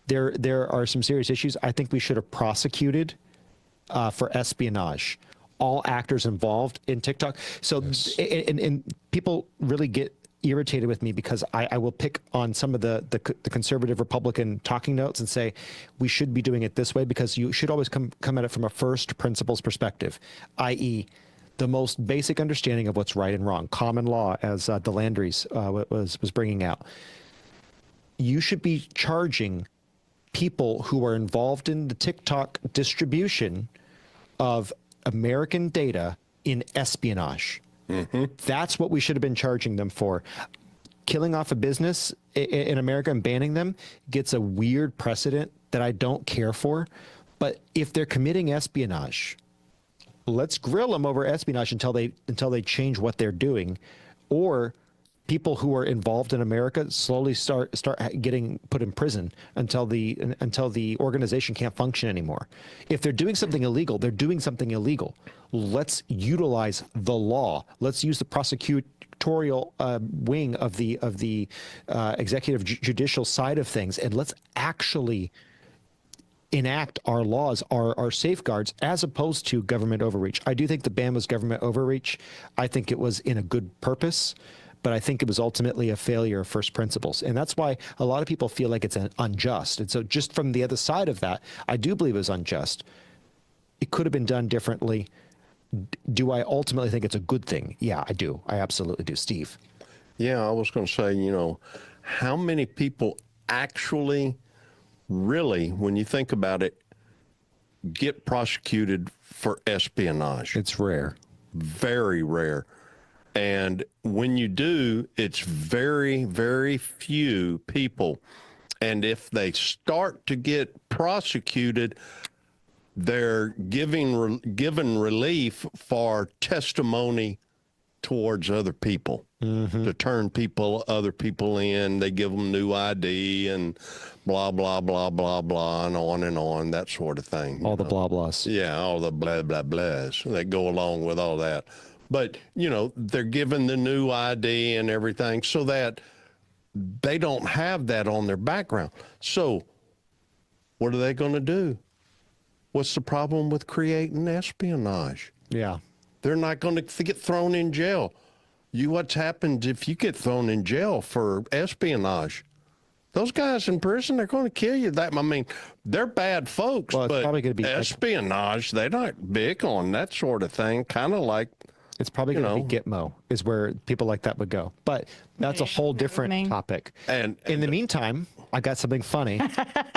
there are some serious issues. I think we should have prosecuted for espionage all actors involved in TikTok. So, yes. and people really get irritated with me because I will pick on some of the conservative Republican talking notes and say we should be doing it this way, because you should always come at it from a first principles perspective, i.e. the most basic understanding of what's right and wrong, common law, as DeLandry's was bringing out. You should be charging people who are involved in the TikTok distribution of American data in espionage. Mm-hmm. That's what we should have been charging them for. Killing off a business in America and banning them gets a weird precedent that I don't care for. But if they're committing espionage, let's grill them over espionage until they change what they're doing, or people who are involved in America slowly start getting put in prison until the organization can't function anymore. If they're doing something illegal, they're doing something illegal. Let's utilize the law. Let's use the prosecutorial wing of the executive judicial side of things, and let's actually enact our laws, our safeguards, as opposed to government overreach. I do think the ban was government overreach. I think it was in a good purpose, but I think it was ultimately a failure of first principles. And that's why a lot of people feel like it's unjust. And so just from the other side of that, I do believe it was unjust. It could have been done differently. Do I ultimately think it's a good thing? Yeah, I do. I absolutely do. Steve? Yeah, I was going to say, how many people actually really, when you think about it, get prosecuted for espionage? It's rare. Very rare. And when you do, it's very, very few people. And if they start to get prosecuted, they're given relief for testimony towards other people, to turn other people in. They give them new ID and blah, blah, blah, blah, blah, and on, that sort of thing. All the blah, blahs. Yeah, all the blah, blah, blahs that go along with all that. But, they're given the new ID and everything so that they don't have that on their background. So what are they going to do? What's the problem with creating espionage? Yeah. They're not going to get thrown in jail. What's happened if you get thrown in jail for espionage? Those guys in prison, they're going to kill you. They're bad folks, well, it's but probably going to be espionage, they're not big on that sort of thing, kind of like... It's probably going to be Gitmo is where people like that would go. But that's a whole different topic. And in the meantime, I got something funny.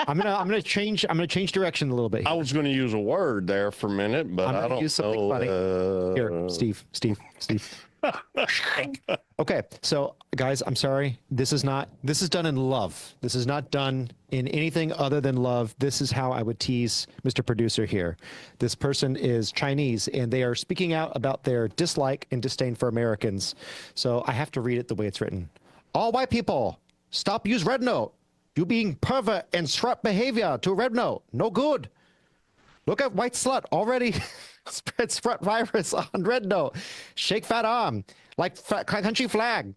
I'm gonna change direction a little bit here. I was going to use a word there for a minute, but I don't use something funny. Here, Steve. Okay, so guys, I'm sorry. This is done in love. This is not done in anything other than love. This is how I would tease Mr. Producer here. This person is Chinese, and they are speaking out about their dislike and disdain for Americans. So I have to read it the way it's written. All white people, stop use red note. You being pervert and slut behavior to red note. No good. Look at white slut already spread strut virus on red note. Shake fat arm like country flag.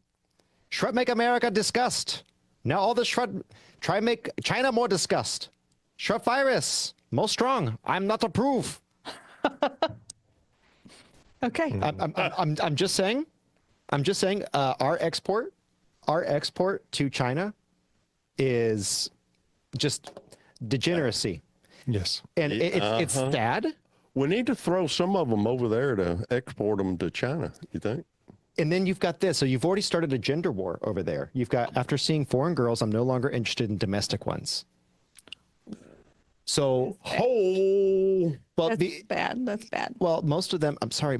Shred make America disgust. Now all the shred try make China more disgust. Shred virus most strong. I'm not approve. Okay. I'm just saying. Our export to China is just degeneracy. Yes. And it's sad. We need to throw some of them over there to export them to China, you think? And then you've got this. So you've already started a gender war over there. You've got, after seeing foreign girls, I'm no longer interested in domestic ones. So, that's bad. That's bad. Well, most of them, I'm sorry,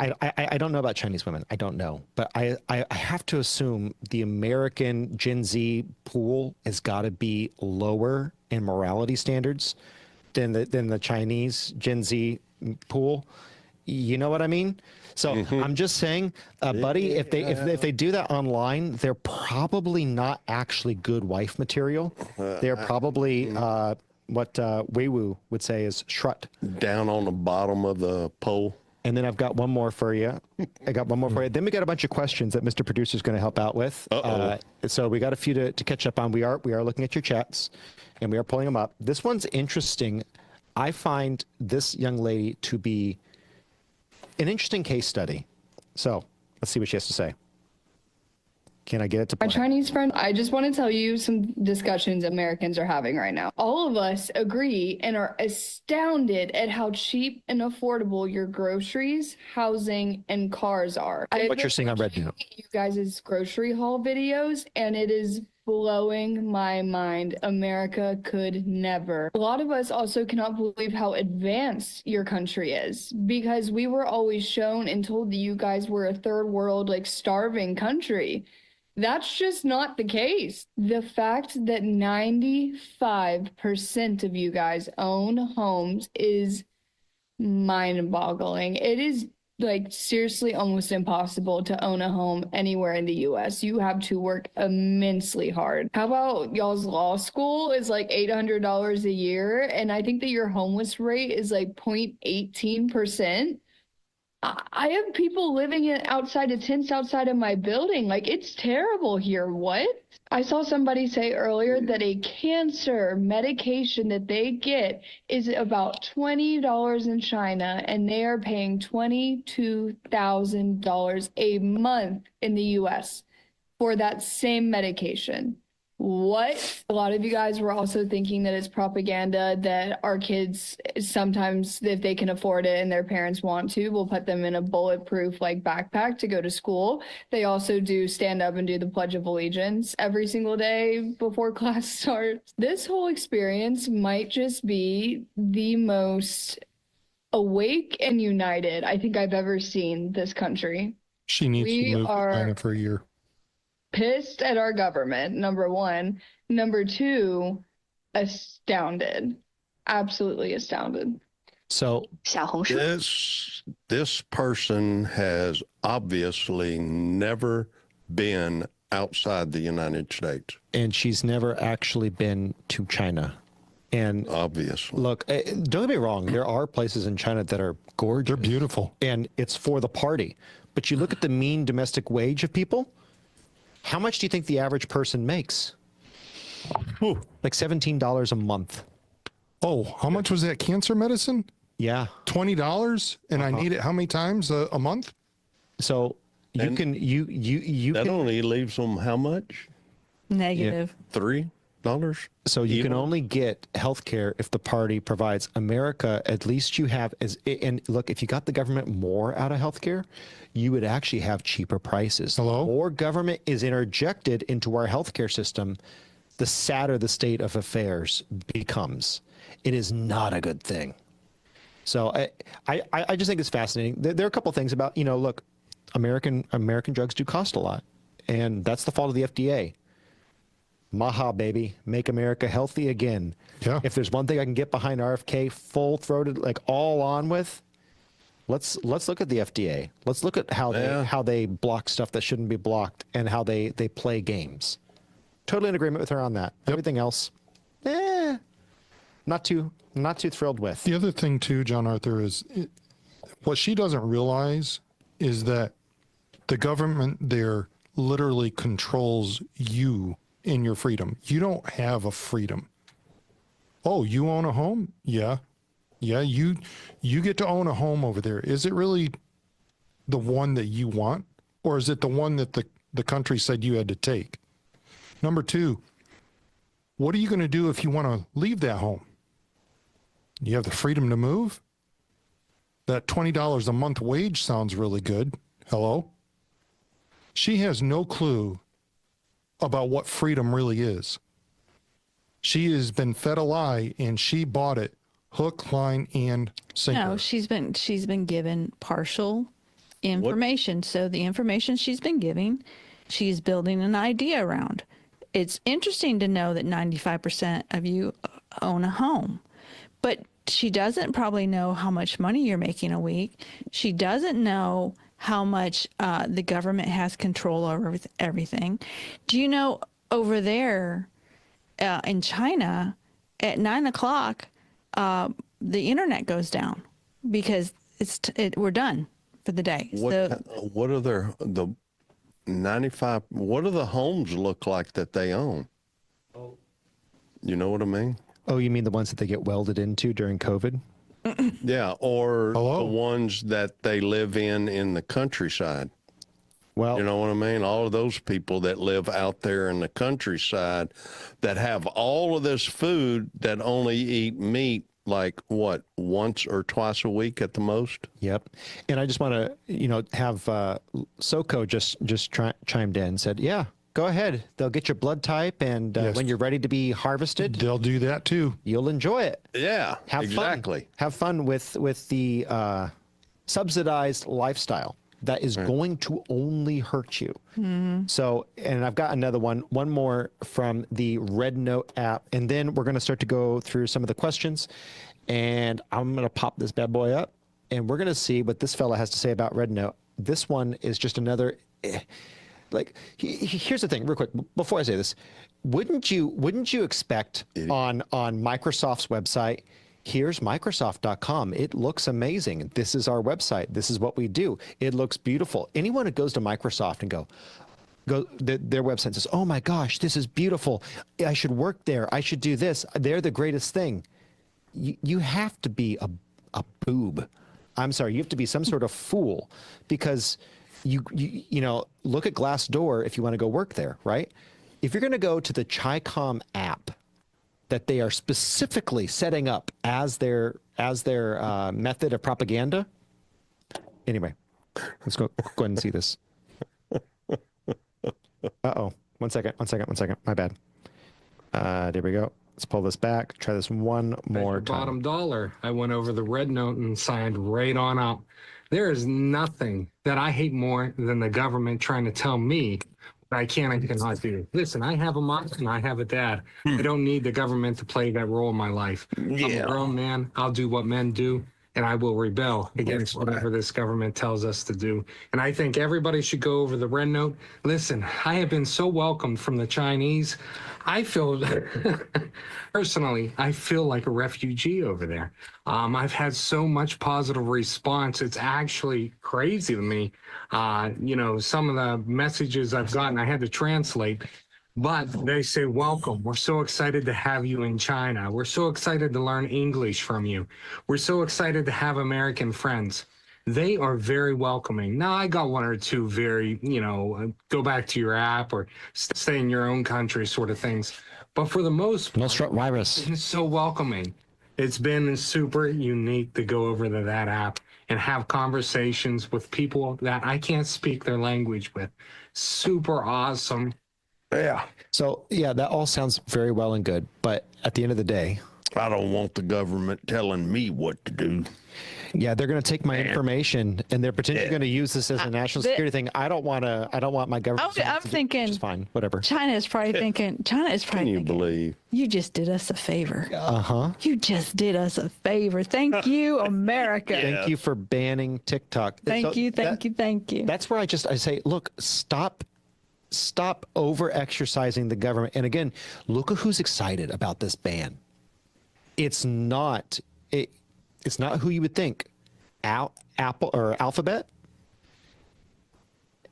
I don't know about Chinese women. I don't know. But I have to assume the American Gen Z pool has got to be lower in morality standards than the Chinese Gen Z pool. You know what I mean? So I'm just saying, buddy, if they do that online, they're probably not actually good wife material. They're probably what Weiwu would say is shrut. Down on the bottom of the pole. And then I've got one more for you. Then we got a bunch of questions that Mr. Producer is going to help out with. So we got a few to catch up on. We are looking at your chats, and we are pulling them up. This one's interesting. I find this young lady to be an interesting case study. So let's see what she has to say. Can I get it to play? My Chinese friend, I just want to tell you some discussions Americans are having right now. All of us agree and are astounded at how cheap and affordable your groceries, housing, and cars are. What you're seeing on Red Note. You guys' grocery haul videos, and it is blowing my mind. America could never. A lot of us also cannot believe how advanced your country is, because we were always shown and told that you guys were a third world, like, starving country. That's just not the case. The fact that 95% of you guys own homes is mind-boggling. It is, like, seriously almost impossible to own a home anywhere in the U.S. You have to work immensely hard. How about y'all's law school is like $800 a year, and I think that your homeless rate is like 0.18%. I have people living outside of tents outside of my building. Like, it's terrible here. What? I saw somebody say earlier that a cancer medication that they get is about $20 in China, and they are paying $22,000 a month in the U.S. for that same medication. What? A lot of you guys were also thinking that it's propaganda, that our kids sometimes, if they can afford it and their parents want to, will put them in a bulletproof, like, backpack to go to school. They also do stand up and do the Pledge of Allegiance every single day before class starts. This whole experience might just be the most awake and united I think I've ever seen this country. She needs to move to China for a year. Pissed at our government, number one. Number two, astounded. Absolutely astounded. So this person has obviously never been outside the United States. And she's never actually been to China. And obviously, look, don't get me wrong. There are places in China that are gorgeous. They're beautiful. And it's for the party. But you look at the mean domestic wage of people. How much do you think the average person makes? Like $17 a month. Oh, how much was that cancer medicine? Yeah. $20, and I need it how many times a month? So you can that only leaves them how much? Negative. $3. So you can only get health care if the party provides. America, at least you have, and look, if you got the government more out of health care, you would actually have cheaper prices. Hello? The more government is interjected into our healthcare system, the sadder the state of affairs becomes. It is not a good thing. So I just think it's fascinating. There are a couple of things about, look, American drugs do cost a lot, and that's the fault of the FDA. Maha, baby, make America healthy again. Yeah. If there's one thing I can get behind RFK, full-throated, like all on with, let's look at the FDA. Let's look at how they block stuff that shouldn't be blocked, and how they play games. Totally in agreement with her on that. Yep. Everything else, not too thrilled with. The other thing too, John Arthur, is what she doesn't realize is that the government there literally controls you in your freedom. You don't have a freedom. Oh, you own a home? Yeah. You get to own a home over there. Is it really the one that you want, or is it the one that the country said you had to take? Number two, what are you going to do if you want to leave that home? You have the freedom to move? That $20 a month wage sounds really good. Hello? She has no clue about what freedom really is. She has been fed a lie, and she bought it hook, line, and sinker. No, she's been given partial information. So the information she's been giving, she's building an idea around. It's interesting to know that 95% of you own a home, but she doesn't probably know how much money you're making a week. She doesn't know how much the government has control over everything. Do you know over there in China at 9 o'clock, the internet goes down because we're done for the day. What are the 95? What do the homes look like that they own? You know what I mean? Oh, you mean the ones that they get welded into during COVID? Yeah, or the ones that they live in the countryside. Well, you know what I mean? All of those people that live out there in the countryside that have all of this food that only eat meat like what, once or twice a week at the most? Yep. And I just want to, have SoCo just chimed in and said, yeah, go ahead. They'll get your blood type, and when you're ready to be harvested, they'll do that too. You'll enjoy it. Yeah, have exactly. Fun. Have fun with the subsidized lifestyle that is going to only hurt you. Mm-hmm. So, and I've got another one more from the Red Note app, and then we're going to start to go through some of the questions, and I'm going to pop this bad boy up, and we're going to see what this fella has to say about Red Note. This one is just another. Here's the thing, real quick, before I say this, wouldn't you expect on Microsoft's website, here's Microsoft.com. It looks amazing. This is our website. This is what we do. It looks beautiful. Anyone who goes to Microsoft and go their website says, oh my gosh, this is beautiful. I should work there. I should do this. They're the greatest thing. You have to be a boob. I'm sorry. You have to be some sort of fool, because you look at Glassdoor if you want to go work there, right? If you're going to go to the Chi-Com app that they are specifically setting up as their method of propaganda. Anyway, let's go ahead and see this. Uh-oh. One second. My bad. There we go. Let's pull this back. Try this one more time. Bottom dollar. I went over the Red Note and signed right on up. There is nothing that I hate more than the government trying to tell me I can and cannot do. Listen, I have a mom and I have a dad. I don't need the government to play that role in my life. I'm a grown man. I'll do what men do, and I will rebel against whatever this government tells us to do. And I think everybody should go over the Red Note. Listen, I have been so welcomed from the Chinese. I feel, personally, I feel like a refugee over there. I've had so much positive response. It's actually crazy to me. Some of the messages I've gotten, I had to translate, but they say, welcome. We're so excited to have you in China. We're so excited to learn English from you. We're so excited to have American friends. They are very welcoming. Now, I got one or two very, go back to your app or stay in your own country sort of things. But for the most part, it's so welcoming. It's been super unique to go over to that app and have conversations with people that I can't speak their language with. Super awesome. Yeah. So, yeah, that all sounds very well and good. But at the end of the day, I don't want the government telling me what to do. Yeah, they're going to take my information, and they're potentially going to use this as a national security thing. I don't want my government. I'm thinking, it's fine, whatever. China is probably thinking. Can you believe? You just did us a favor. Uh-huh. You just did us a favor. Thank you, America. Thank you for banning TikTok. Thank you. That's where I say, look, stop over exercising the government. And again, look at who's excited about this ban. It's not who you would think. Apple or Alphabet,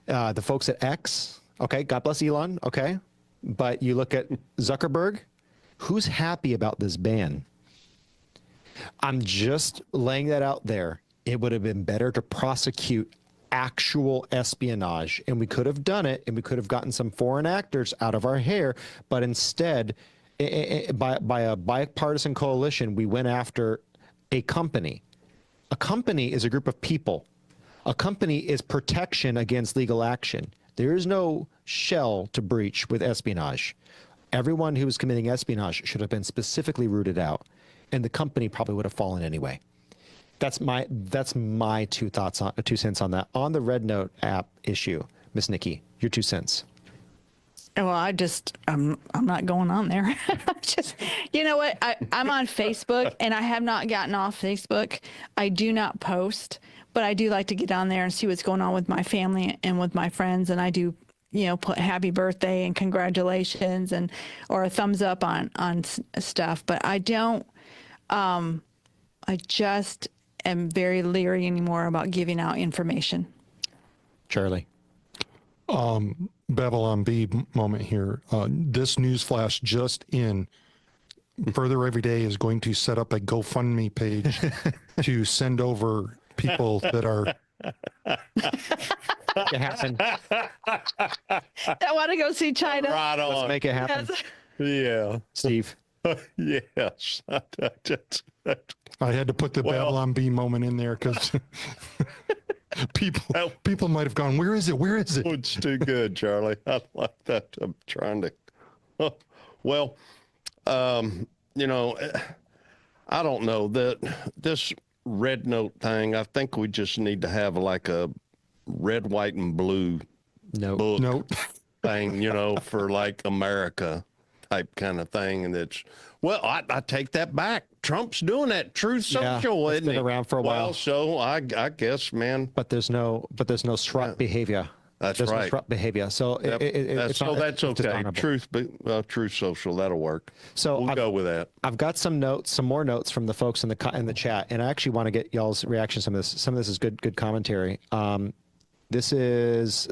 the folks at X. Okay, God bless Elon. Okay, but you look at Zuckerberg. Who's happy about this ban? I'm just laying that out there. It would have been better to prosecute actual espionage, and we could have done it, and we could have gotten some foreign actors out of our hair, but instead, by a bipartisan coalition, we went after a company. A company is a group of people. A company is protection against legal action. There is no shell to breach with espionage. Everyone who was committing espionage should have been specifically rooted out, and the company probably would have fallen anyway. That's my 2 cents on that. On the Red Note app issue, Miss Nikki, your 2 cents. Well, I'm not going on there. Just, you know what? I'm on Facebook, and I have not gotten off Facebook. I do not post, but I do like to get on there and see what's going on with my family and with my friends. And I do, put happy birthday and congratulations or a thumbs up on stuff. But I don't, I just am very leery anymore about giving out information. Charlie. Babylon B moment here. This news flash just in. Further Every Day is going to set up a GoFundMe page to send over people that are. Make it happen. I want to go see China. Right on. Let's make it happen. Yes. Yeah. Steve. Yes. I had to put the Babylon B moment in there because people might have gone, where is it? Where is it? It's too good, Charlie. I like that. I'm trying to. I don't know that this red note thing. I think we just need to have like a red, white, and blue book thing, for like America type kind of thing. And it's, I take that back. Trump's doing that. Truth Social, it's been around for a while. Well, so I guess, man. But there's no Shrut behavior. That's There's right. No Shrut behavior. So that's okay. Truth Social, that'll work. So we'll go with that. I've got some more notes from the folks in the chat, and I actually want to get y'all's reaction to some of this. Some of this is good commentary. This is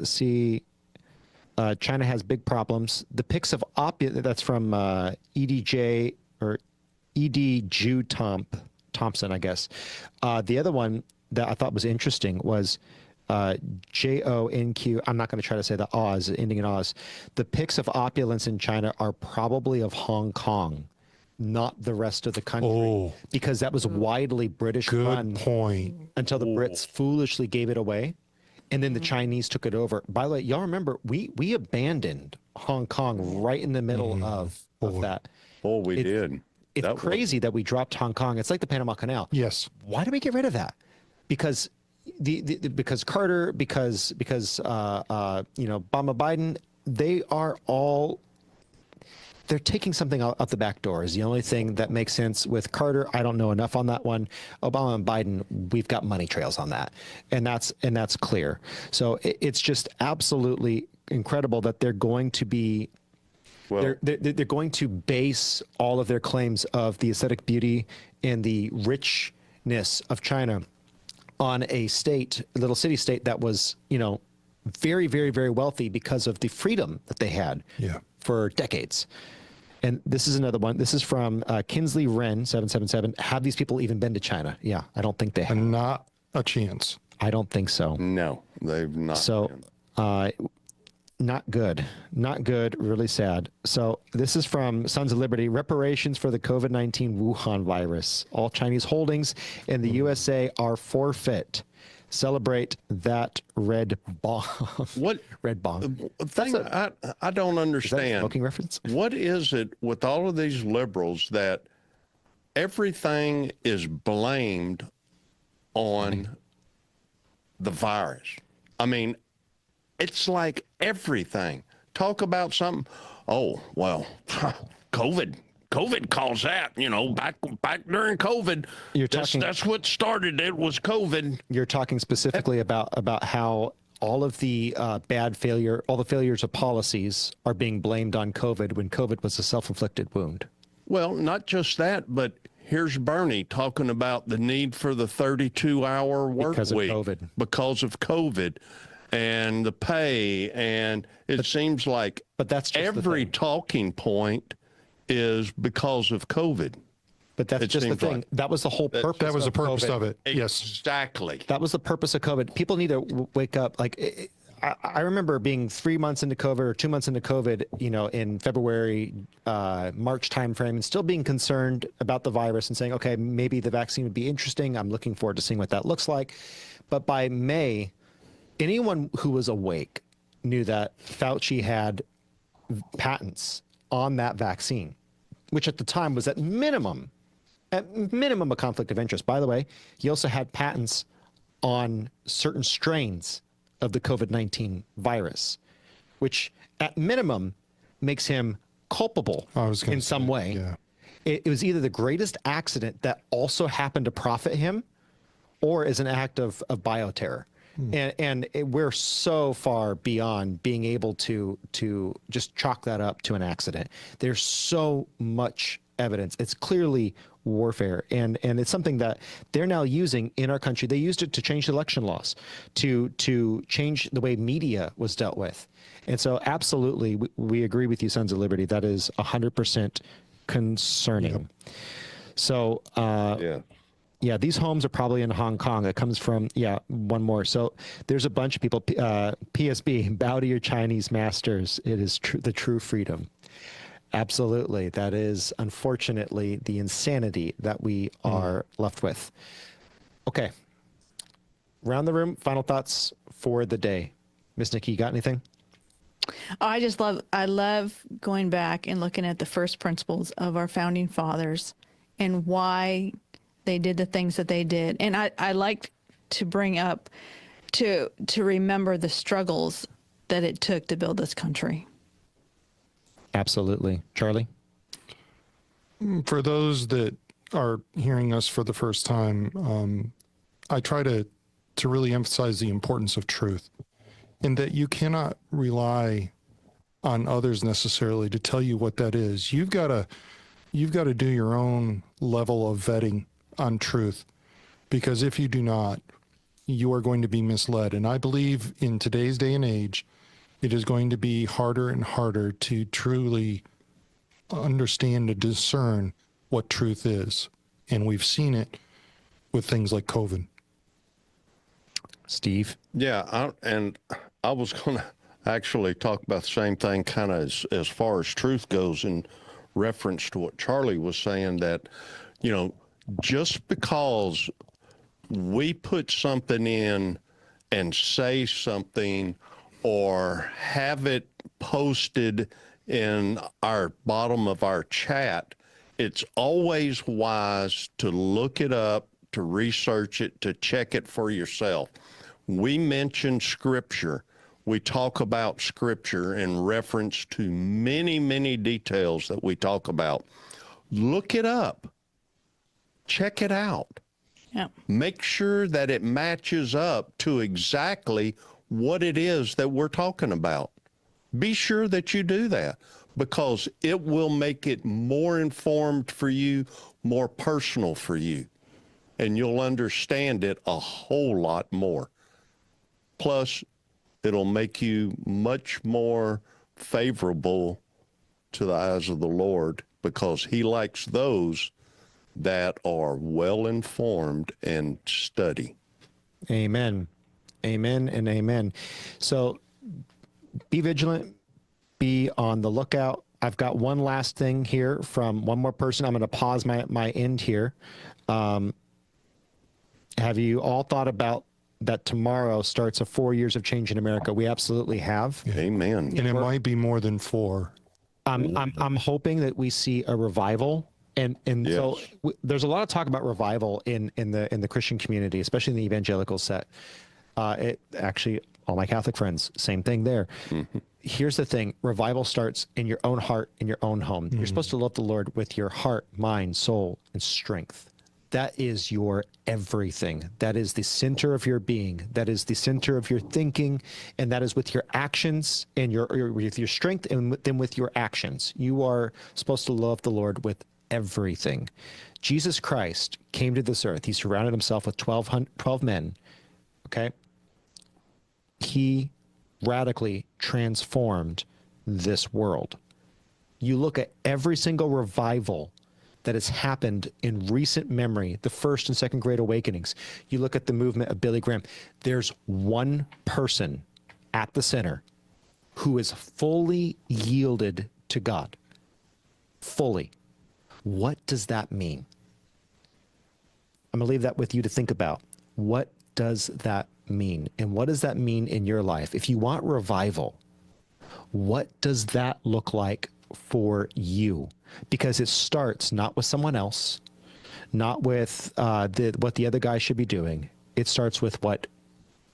China has big problems. The pics of that's from EDJ or ED Jew Thompson, I guess. The other one that I thought was interesting was JONQ. I'm not going to try to say the Oz, ending in Oz. The pics of opulence in China are probably of Hong Kong, not the rest of the country, because that was widely British run. Good point. Until the Brits foolishly gave it away. And then the Chinese took it over. By the way, y'all remember, we abandoned Hong Kong right in the middle of that. Oh, we did. It's crazy that we dropped Hong Kong. It's like the Panama Canal. Yes. Why did we get rid of that? Because because Carter, because Obama, Biden, they're taking something out the back door is the only thing that makes sense. With Carter, I don't know enough on that one. Obama and Biden, we've got money trails on that, and that's clear. So it's just absolutely incredible that they're going to be. Well, they're going to base all of their claims of the aesthetic beauty and the richness of China on a little city state that was, very, very, very wealthy because of the freedom that they had for decades. And this is another one. This is from Kinsley Wren 777. Have these people even been to China? Yeah, I don't think they have. Not a chance. I don't think so. No, they've not. So, not good. Not good. Really sad. So this is from Sons of Liberty. Reparations for the COVID-19 Wuhan virus. All Chinese holdings in the USA are forfeit. Celebrate that red bomb. What red bomb? Thing I don't understand. Is that a smoking reference? What is it with all of these liberals that everything is blamed on the virus? I mean, it's like everything. Talk about something. Oh, well, COVID caused that, back during COVID. That's what started it, was COVID. You're talking specifically about how all of the all the failures of policies are being blamed on COVID when COVID was a self-inflicted wound. Well, not just that, but here's Bernie talking about the need for the 32-hour work week because of COVID. And the pay, and it seems like that's just every talking point is because of COVID. But that's just the thing. Like. That was the whole purpose. That was the purpose of it. Yes, exactly. That was the purpose of COVID. People need to wake up. Like I remember being 3 months into COVID or 2 months into COVID, in February, March timeframe, and still being concerned about the virus and saying, okay, maybe the vaccine would be interesting. I'm looking forward to seeing what that looks like. But by May, anyone who was awake knew that Fauci had patents on that vaccine, which at the time was at minimum a conflict of interest. By the way, he also had patents on certain strains of the COVID-19 virus, which at minimum makes him culpable in some way. Yeah. It was either the greatest accident that also happened to profit him, or is an act of bioterror. And we're so far beyond being able to just chalk that up to an accident. There's so much evidence. It's clearly warfare, and it's something that they're now using in our country. They used it to change election laws, to change the way media was dealt with. And so absolutely, we agree with you, Sons of Liberty. That is 100% concerning. Yep. So yeah, these homes are probably in Hong Kong. It comes from, one more. So there's a bunch of people, PSB, bow to your Chinese masters. It is the true freedom. Absolutely. That is, unfortunately, the insanity that we are left with. Okay. Round the room, final thoughts for the day. Miss Nikki, you got anything? I love going back and looking at the first principles of our founding fathers and why they did the things that they did. And I like to bring up, to remember the struggles that it took to build this country. Absolutely. Charlie? For those that are hearing us for the first time, I try to really emphasize the importance of truth, and that you cannot rely on others necessarily to tell you what that is. You've got to do your own level of vetting on truth, because if you do not, you are going to be misled. And I believe in today's day and age, it is going to be harder and harder to truly understand and discern what truth is. And we've seen it with things like COVID. Steve? Yeah, I was going to actually talk about the same thing kind of as far as truth goes, in reference to what Charlie was saying, that, just because we put something in and say something or have it posted in our bottom of our chat, it's always wise to look it up, to research it, to check it for yourself. We mention Scripture. We talk about Scripture in reference to many, many details that we talk about. Look it up. Check it out. Yeah. Make sure that it matches up to exactly what it is that we're talking about. Be sure that you do that, because it will make it more informed for you, more personal for you, and you'll understand it a whole lot more. Plus, it'll make you much more favorable to the eyes of the Lord, because he likes those that are well informed and study. Amen. Amen and amen. So be vigilant, be on the lookout. I've got one last thing here from one more person. I'm going to pause my end here. Have you all thought about that tomorrow starts a 4 years of change in America? We absolutely have. Amen. And it might be more than 4. I'm hoping that we see a revival. And yes. So there's a lot of talk about revival in the Christian community, especially in the evangelical set. It actually, all my Catholic friends, same thing there. Mm-hmm. Here's the thing: revival starts in your own heart, in your own home. Mm-hmm. You're supposed to love the Lord with your heart, mind, soul, and strength. That is your everything. That is the center of your being. That is the center of your thinking, and that is with your actions and with your strength, and then with your actions. You are supposed to love the Lord with everything. Jesus Christ came to this earth. He surrounded himself with 12 men. Okay. He radically transformed this world. You look at every single revival that has happened in recent memory, the first and second great awakenings. You look at the movement of Billy Graham. There's one person at the center who is fully yielded to God. Fully. What does that mean? I'm going to leave that with you to think about. What does that mean? And what does that mean in your life? If you want revival, what does that look like for you? Because it starts not with someone else, not with what the other guy should be doing. It starts with what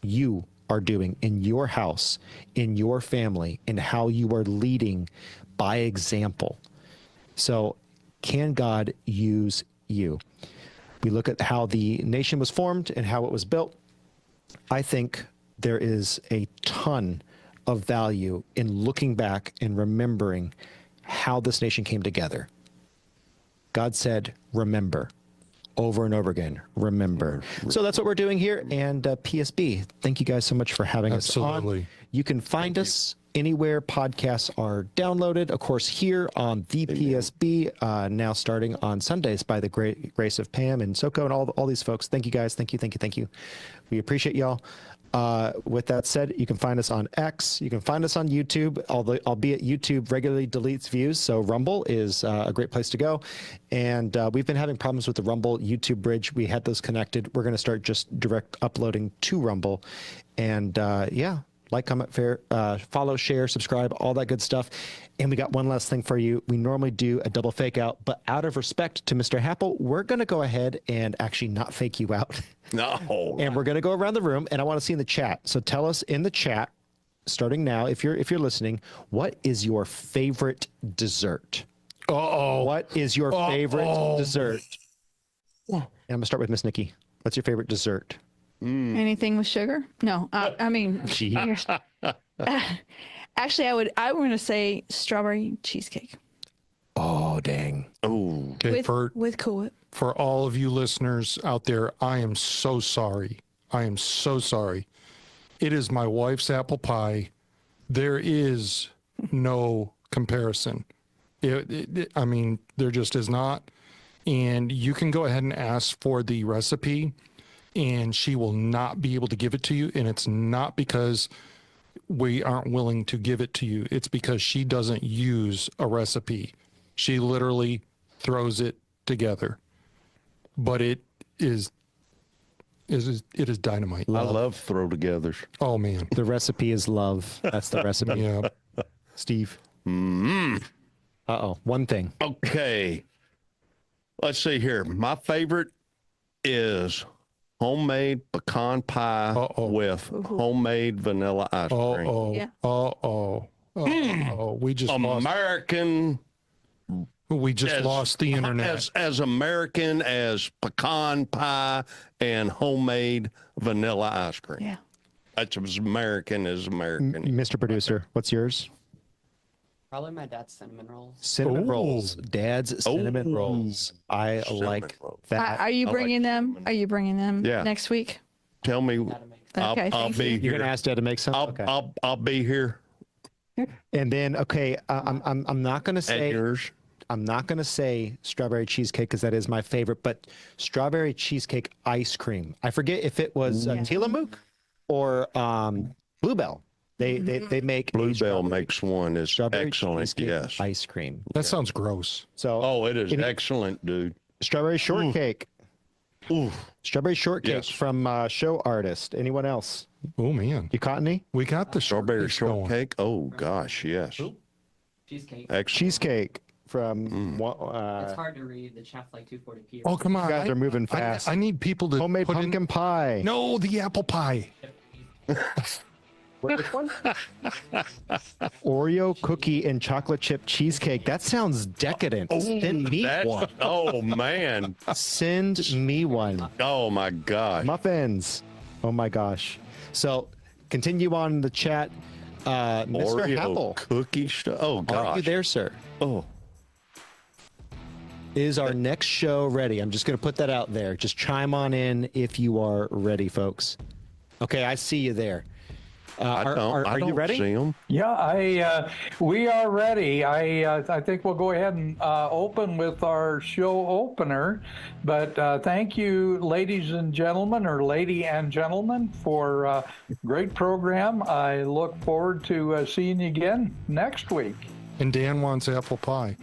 you are doing in your house, in your family, and how you are leading by example. So can God use you? We look at how the nation was formed and how it was built. I think there is a ton of value in looking back and remembering how this nation came together. God said, remember, over and over again, remember. So that's what we're doing here. And PSB, thank you guys so much for having us on. You can find us anywhere podcasts are downloaded. Of course, here on the PSB, now starting on Sundays by the great grace of Pam and Soko and all these folks. Thank you guys. Thank you. We appreciate y'all. With that said, you can find us on X. You can find us on YouTube, albeit YouTube regularly deletes views. So Rumble is a great place to go. And we've been having problems with the Rumble YouTube bridge. We had those connected. We're going to start just direct uploading to Rumble. And yeah. Like, comment, follow, share, subscribe, all that good stuff. And we got one last thing for you. We normally do a double fake out, but out of respect to Mr. Happel, we're going to go ahead and actually not fake you out. No. And we're going to go around the room, and I want to see in the chat. So tell us in the chat, starting now, if you're listening, what is your favorite dessert? What is your favorite dessert? And I'm going to start with Miss Nikki. What's your favorite dessert? Anything with sugar? No, I mean, actually, I'm going to say strawberry cheesecake. Oh, dang. Oh, okay. With Cool Whip. For all of you listeners out there, I am so sorry. I am so sorry. It is my wife's apple pie. There is no comparison. I mean, there just is not. And you can go ahead and ask for the recipe, and she will not be able to give it to you. And it's not because we aren't willing to give it to you. It's because she doesn't use a recipe. She literally throws it together. But it is dynamite. I love throw togethers. Oh, man. The recipe is love. That's the recipe. Yeah. Steve. Uh-oh. One thing. Okay. Let's see here. My favorite is homemade pecan pie with homemade vanilla ice cream. Yeah. We just American. We just lost the internet. As American as pecan pie and homemade vanilla ice cream. Yeah. That's as American as American. Mr. Producer, what's yours? Probably my dad's cinnamon rolls. Cinnamon rolls. Dad's cinnamon rolls. I like that. Are you bringing them? Are you bringing them next week? Tell me. Okay, I'll be here. You're gonna ask Dad to make some. I'll be here. And then I'm not gonna say. I'm not gonna say strawberry cheesecake because that is my favorite, but strawberry cheesecake ice cream. I forget if it was Tillamook or Bluebell. They make Bluebell makes one is excellent. Yes, ice cream. That sounds gross. So it is excellent, dude. Strawberry shortcake. Ooh. Strawberry shortcake from Show Artist. Anyone else? Oh man, you caught any? We got the strawberry shortcake. Oh gosh, yes. Cheesecake. Excellent. Cheesecake from. It's hard to read. The chef like 240p. Oh come on, you guys are moving fast. I need people to homemade pumpkin pie. No, the apple pie. Which one? Oreo cookie and chocolate chip cheesecake. That sounds decadent. Send me one. Oh man. Send me one. Oh my gosh. Muffins. Oh my gosh. So continue on the chat. Mr. Oreo Happel. Cookie stuff. Oh gosh. Are you there, sir? Oh. Is our next show ready? I'm just going to put that out there. Just chime on in if you are ready, folks. Okay, I see you there. Are you ready? See them. Yeah, we are ready. I think we'll go ahead and open with our show opener. But thank you, ladies and gentlemen, or lady and gentlemen, for a great program. I look forward to seeing you again next week. And Dan wants apple pie.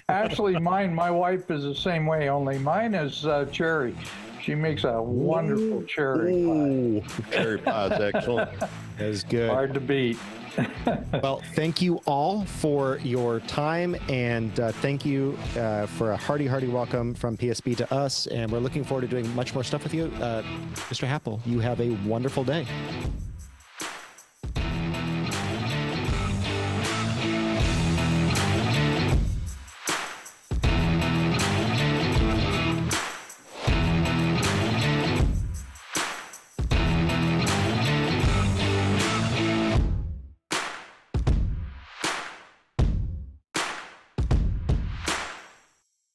Actually, my wife is the same way, only mine is cherry. She makes a wonderful cherry pie. Cherry pie is excellent. That's good. Hard to beat. Well, thank you all for your time, and thank you for a hearty welcome from PSB to us. And we're looking forward to doing much more stuff with you. Mr. Happel, you have a wonderful day.